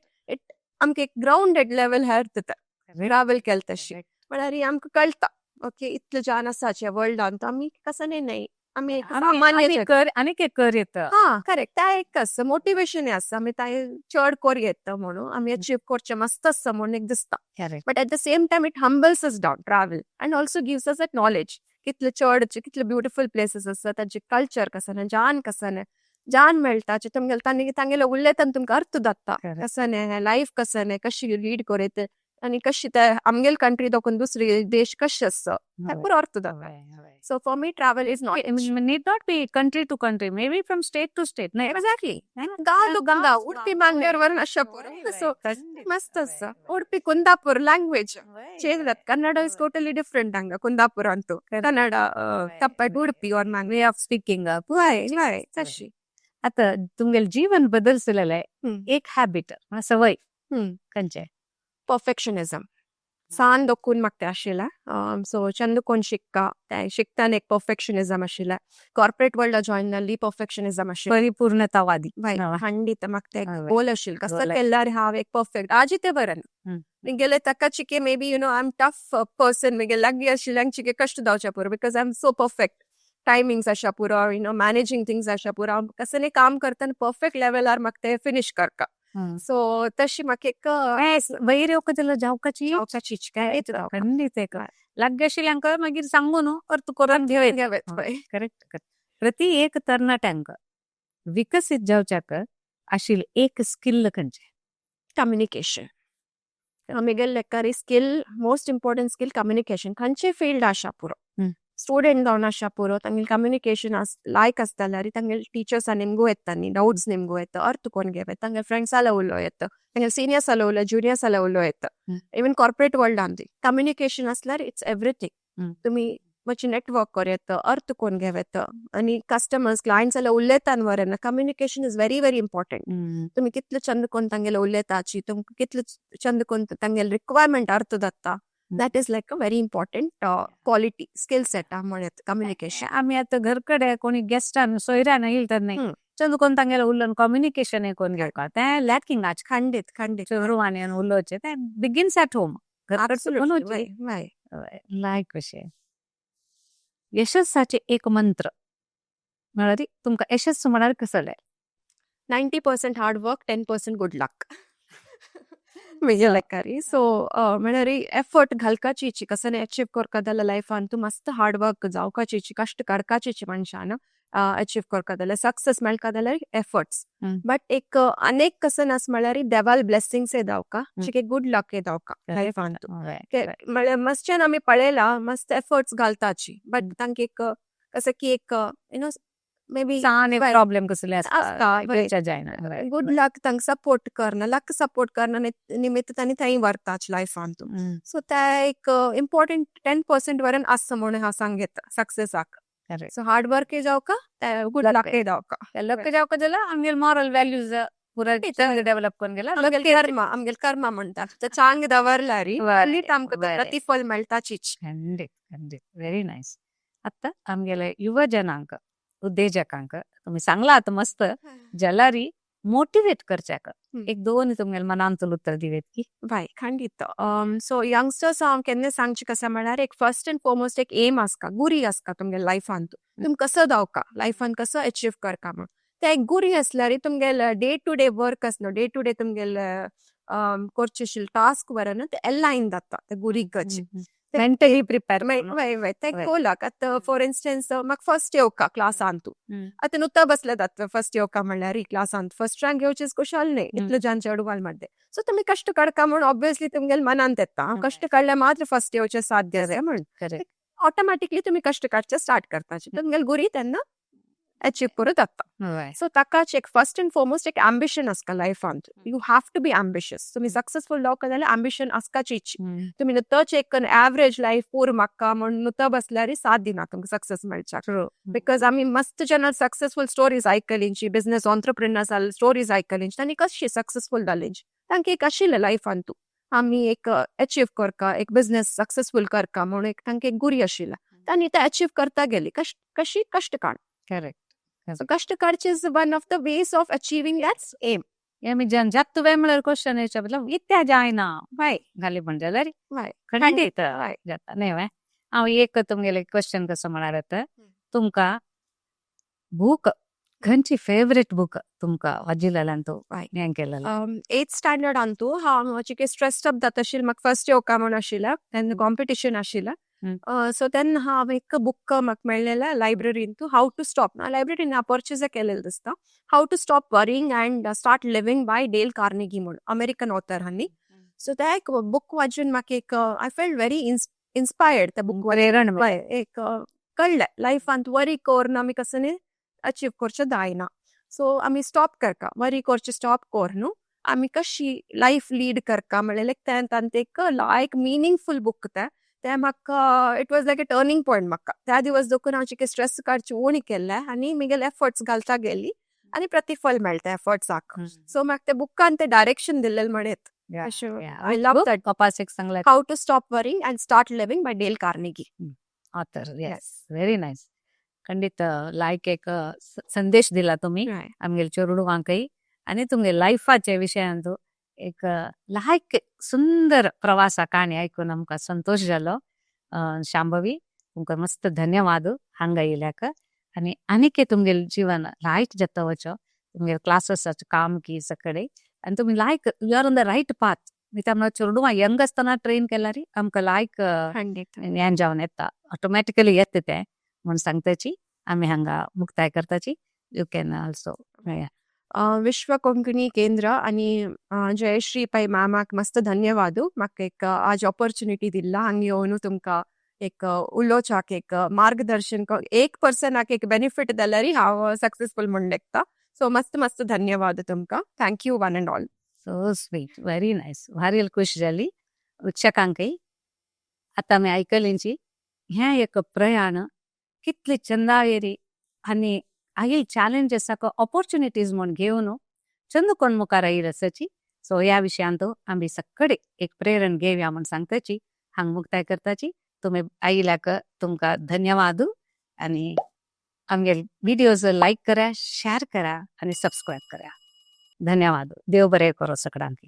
आमकां एक ग्राउंडेड लेवल हेर ट्रॅव्हल केले तशी म्हळ्यार आमकां कळटा ओके इतले जाण आसाचे वर्ल्डान आमी कसं नाही आमी एक सामान्य आनीक एक कर येतं हा करेक्ट त्या एक आसा मोटिवेशन आसा आमी ताय चड कोर येता म्हणून आमी अचीव करचे मस्त आसा म्हणून एक दिसता correct but at the same time it humbles us down travel and also gives us a knowledge कितले चड कितले ब्युटिफूल प्लेसीस आसा तांचे कल्चर कसं जान कसं जान मेळटा तुमगेले तांगेले उलयतना तुमकां अर्थ जाता Correct. कसं लायफ कसं कशी लीड करीत आनी कशी ते आमगेले कंट्री दोकून दुसरे देश कशे आसा ते पुरो अर्थ जाता so for me travel is not need not be country to country, maybe from state to state. No, exactly गाव उडपी मंगळूर वरून अशा पुरो सो मस्त आसा उडपी कुंदापूर लँग्वेज चेंज जाता कन्नड इज टोटली डिफरंट हांगा कुंदापूर अंतू कन्नड तप्पट उडपी और way of speaking up. हय तशी आता तुमगेल जीवन बदलसलेलं आहे एक हॅबिट सवय खंयचे परफेक्शनिझम सान दोकून म्हाका तें आशिल्लें सो चंद कोण शिकता तें शिकताना एक परफेक्शनिझम आशिल्लें कॉर्पोरेट वर्ल्डा जॉइन जाल्ली परफेक्शनिझम आशिल्लें परिपूर्णतावादी खंडीत म्हाका तें हय. गोल आशिल्लें कसं गोल केल्यार हांव एक परफेक्ट आजी ते बरें गेले ताका चिके maybe I am tough person म्हगे लागीं आशिल्ल्यांक चिके कश्ट जावचे पुरो because I am so perfect timings आशा पुरो मॅनेजिंग थिंग्स आशा पुरो हांव कसं काम करतना परफेक्ट लेवलार म्हाका तें फिनिश करता सो तशी म्हाका एक वयर येवका जावकाची जावपाची काय खंडीत एक लाग्गे आशिल्ल्यांक मागीर सांगू न्हू अर्थ करून घेवत करेक्ट प्रति एक तरणाट्यांक विकसित जावच्याक आशिल्लें एक स्किल खंयचे कम्युनिकेशन आमगेले लेकारी skill most important skill communication खंयचे फील्ड आसा पुरो स्टुडंट जावन आसा पुरो तांगेले कम्युनिकेशन लायक आसता जाल्यार तांगेले टिचर्सां निमगू येता न्ही डाउट्स निमगू येता अर्थ कोण घेवता तांगेले फ्रेंड्स जाल्यार उलो येता तांगेले सिनियर्स जाल्यार उलो जुनियर्स जाल्यार उलो येता इवन कॉर्पोरेट वर्ल्डान कम्युनिकेशन आसल्यार इट्स एवरीथिंग तुमी मातशें नेटवर्क कोर येता अर्थ कोण घेवता आनी कस्टमर्स क्लायंट्स जाल्यार उलयता Verna communication is very very important तुमी कितले चंद कोण तांगेले उलयताची तुमकां कितले चंद कोण तांगेले रिक्वायरमेंट अर्थ जाता that is like a very important quality skill set म्हणत कम्युनिकेशन आम्ही आता घरकडे कोणी गेस्टान सोयऱ्यान येईल तर नाही चंद कोण तांगेला उलोवन कम्युनिकेशन कोण घेवका तें लॅकिंग आज खंडीत चेडवांनी उलोवचें तें बिगिन्स एट होम लायक कशें यशस्साचे एक मंत्र म्हळ्यार तुमकां यशस्स म्हळ्यार कसो जाय 90% हार्ड वर्क 10% गुड लक म्हजे लेकारी सो म्हळ्यार एफर्ट घालपाची कसं अचीव करता जाल्यार लायफान तूं मस्त हार्ड वर्क जावपाची कश्ट काडपाची मनशान अचीव करता जाल्यार सक्सेस मेळटा जाल्यार एफर्ट्स बट एक अनेक कसं आस म्हळ्यार देवाल ब्लेसिंग्स जावका एक गुड लक जावका लायफान तूं म्हळ्यार मस्त्यान आमी पळयला मस्त एफर्ट्स घालताची बट तांकां एक कसं की एक मे बी प्रॉब्लेम कसले जायना गुड लक तांकां सपोर्ट करना लक सपोर्ट करना निमित्त तांणी थंय व्हरताच लायफान तूं सो ते एक इम्पॉर्टंट 10% वरन आसता म्हणून हांव सांगता सक्सेसाक सो हार्ड वर्क जावका गुड लक जावका लक जावका जाल्यार आमगेले मॉरल व्हॅल्यूज पुरा डेव्हलप करून गेला आमगेले कर्म म्हणटात ते चांग दवरल्यार आमकां प्रतिफल मेळटाचीच खंडीत व्हेरी नायस आतां आमगेले युवजनांक उद्देजकांक तुम्ही सांगला आता मस्त जलारी मोटिवेट करच्याक एक दोन तुमगेले मनांतून उत्तर दिवेत की बाय खंडीत सो यंगस्टर्स हांव केन्ना सांगचे कशें म्हळ्यार एक फर्स्ट अँड फॉरमोस्ट एक एम आसता गुरी आसता तुमगे लायफान तुमी कसो जावका लायफान कसो अचीव करता म्हण ते एक गुरी आसल्यार तुमगेले डे टू डे वर्क आसना डे टू डे तुमगेले करचे आशिल्ले टास्क वरन ते अलायन जाता ते गुरीक मेंटली प्रिपेर ते कोलाक आतां फॉर इन्स्टन्स म्हाका फर्स्ट येवका क्लासान तूं आतां नुता बसले जाता फर्स्ट येवका म्हणल्यार क्लासान फर्स्ट रँक घेवचेच कुशाल न्ही इतलो जाण चेडवाल मध्ये सो तुमी कश्ट काडका म्हण ऑब्वियसली तुमगेले मनांत येता कश्ट काडल्यार मात्र फर्स्ट येवचे साध्य जाय म्हण ऑटोमॅटिकली तुमी कश्ट काडचे स्टार्ट करताचे तुमगेले गुरी तेन्ना अचीव करूं जाता सो ताकाच एक फर्स्ट अँड फॉरमोस्ट एक एम्बिशन आसता लायफान you have to be ambitious तुमी सक्सेसफुल जावका जाल्यार एम्बिशन आसपाचीच तुमी नुतोच एक एवरेज लायफ पूर म्हाका म्हण नुतो बसल्यार साथ दिना तुमकां सक्सेस मेळच्याक बिकॉज आमी मस्त जेन्ना सक्सेसफुल स्टोरीज आयकलींची बिझनेस ऑन्टरप्रिनर्स स्टोरीज आयकलींची तांणी कशी सक्सेसफुल जालींची तांकां एक आशिल्लें लायफान तूं आमी एक अचीव करका एक बिझनेस सक्सेसफुल करका म्हणून एक तांकां एक गुरी आशिल्ला आनी ते अचीव करता गेली कशी कश्ट काड करेक्ट सो कश्ट काडचे is one of the ways of achieving that's aim आमी जात वेळ म्हळ्यार क्वेश्चन येवचे मतलब इत्या जायना वाय घाली म्हणजे जाल्यार वाय खंडीत हय. जाता न्ही वे हांव एक तुमगेले क्वेश्चन कसो म्हळ्यार येता तुमकां बूक खंयची फेवरेट बूक तुमकां वाजिलेल्यान तूं हय. हें केलेलो 8th स्टँडर्ड तू हांव मातशें स्ट्रेस्ड अप जाता आशिल्लें म्हाका फर्स्ट येवका म्हण आशिल्लें तेन्ना कॉम्पिटिशन आशिल्लें सो तेन्ना हांव एक बूक म्हाका मेळ्ळेलें लायब्ररीन तू हाऊ टू स्टॉप लायब्ररीन हांव परचेज केलेलें दिसता how to stop worrying and start living by Dale Carnegie म्हूण अमेरिकन ऑथर हांनी सो ते एक बूक वाचून म्हाका एक आय फेल्ट व्हेरी इन्स्पायर्ड त्या बूक प्रेरण हय एक कळ्ळें लायफांत वरी करून आमी कसं न्ही अचीव करचें जायना सो आमी स्टॉप करका वरी करचें स्टॉप कर न्हू आमी कशी लायफ लीड करका म्हणलें तें एक लायक मिनींगफूल बूक ते म्हाका it was like a turning point म्हाका त्या दिवस देखून हांव चिके स्ट्रेस काडची उणी केल्ले आनी म्हगेले एफर्ट्स घालता गेली आनी प्रतिफल मेळटा एफर्ट्साक सो म्हाका त्या बुकान ते डायरेक्शन दिल्लें म्हणत I love that. कपासीक सांगला How to stop worrying and start living by Dale Carnegie. Author yes very nice खंडीत लायक एक संदेश दिला तुम्ही Right. आमगेले चेडवांकय आनी तुमगे लायफाचे विशयान तू एक लायक सुंदर प्रवासा काणी आयकून आमकां संतोष जालो शांभवी तुमकां मस्त धन्यवाद हांगा येयल्याक आनी आनीक तुमगेले जीवन लायक जाता वचो तुमगे क्लासेसाचें काम की सकडे आनी तुमी like you are on the right path त्यामुळे चेडवां यंग आसतना ट्रेन केल्यार आमकां लायक हें जावन येता ऑटोमॅटिकली येता तें म्हूण सांगताची आमी हांगा मुक्ताय करताची यू कॅन ऑल्सो विश्व कोंकणी केंद्र आनी जयश्री पै मॅमाक मस्त धन्यवाद म्हाका एक आज ऑपॉर्च्युनिटी दिला हांगा येवन तुमकां एक उलोवच्याक एक मार्गदर्शन एक पर्सनाक एक बेनिफीट जाल्यार हांव सक्सेसफूल म्हूण लेखता सो मस्त मस्त धन्यवाद तुमकां thank you one and all so sweet very nice भारी खुश जाली वृक्षकांकय आतां आमी आयकलींची हें एक प्रयाण कितली चंदावेरी आनी आयिल चॅलेंजेसाक ऑपॉर्च्युनिटीज म्हूण घेवन चंद कोण मुखार आयिल आसाची सो ह्या विशयान तो आमी सक्कडे एक प्रेरण घेवया म्हूण सांगताची हांगा मुक्ताय करताची तुमी आयिल्ल्याक तुमकां धन्यवाद आनी आमगे व्हिडिओज लायक करा शेअर करा आनी सबस्क्रायब करा धन्यवाद देव बरें करो सगळ्यांक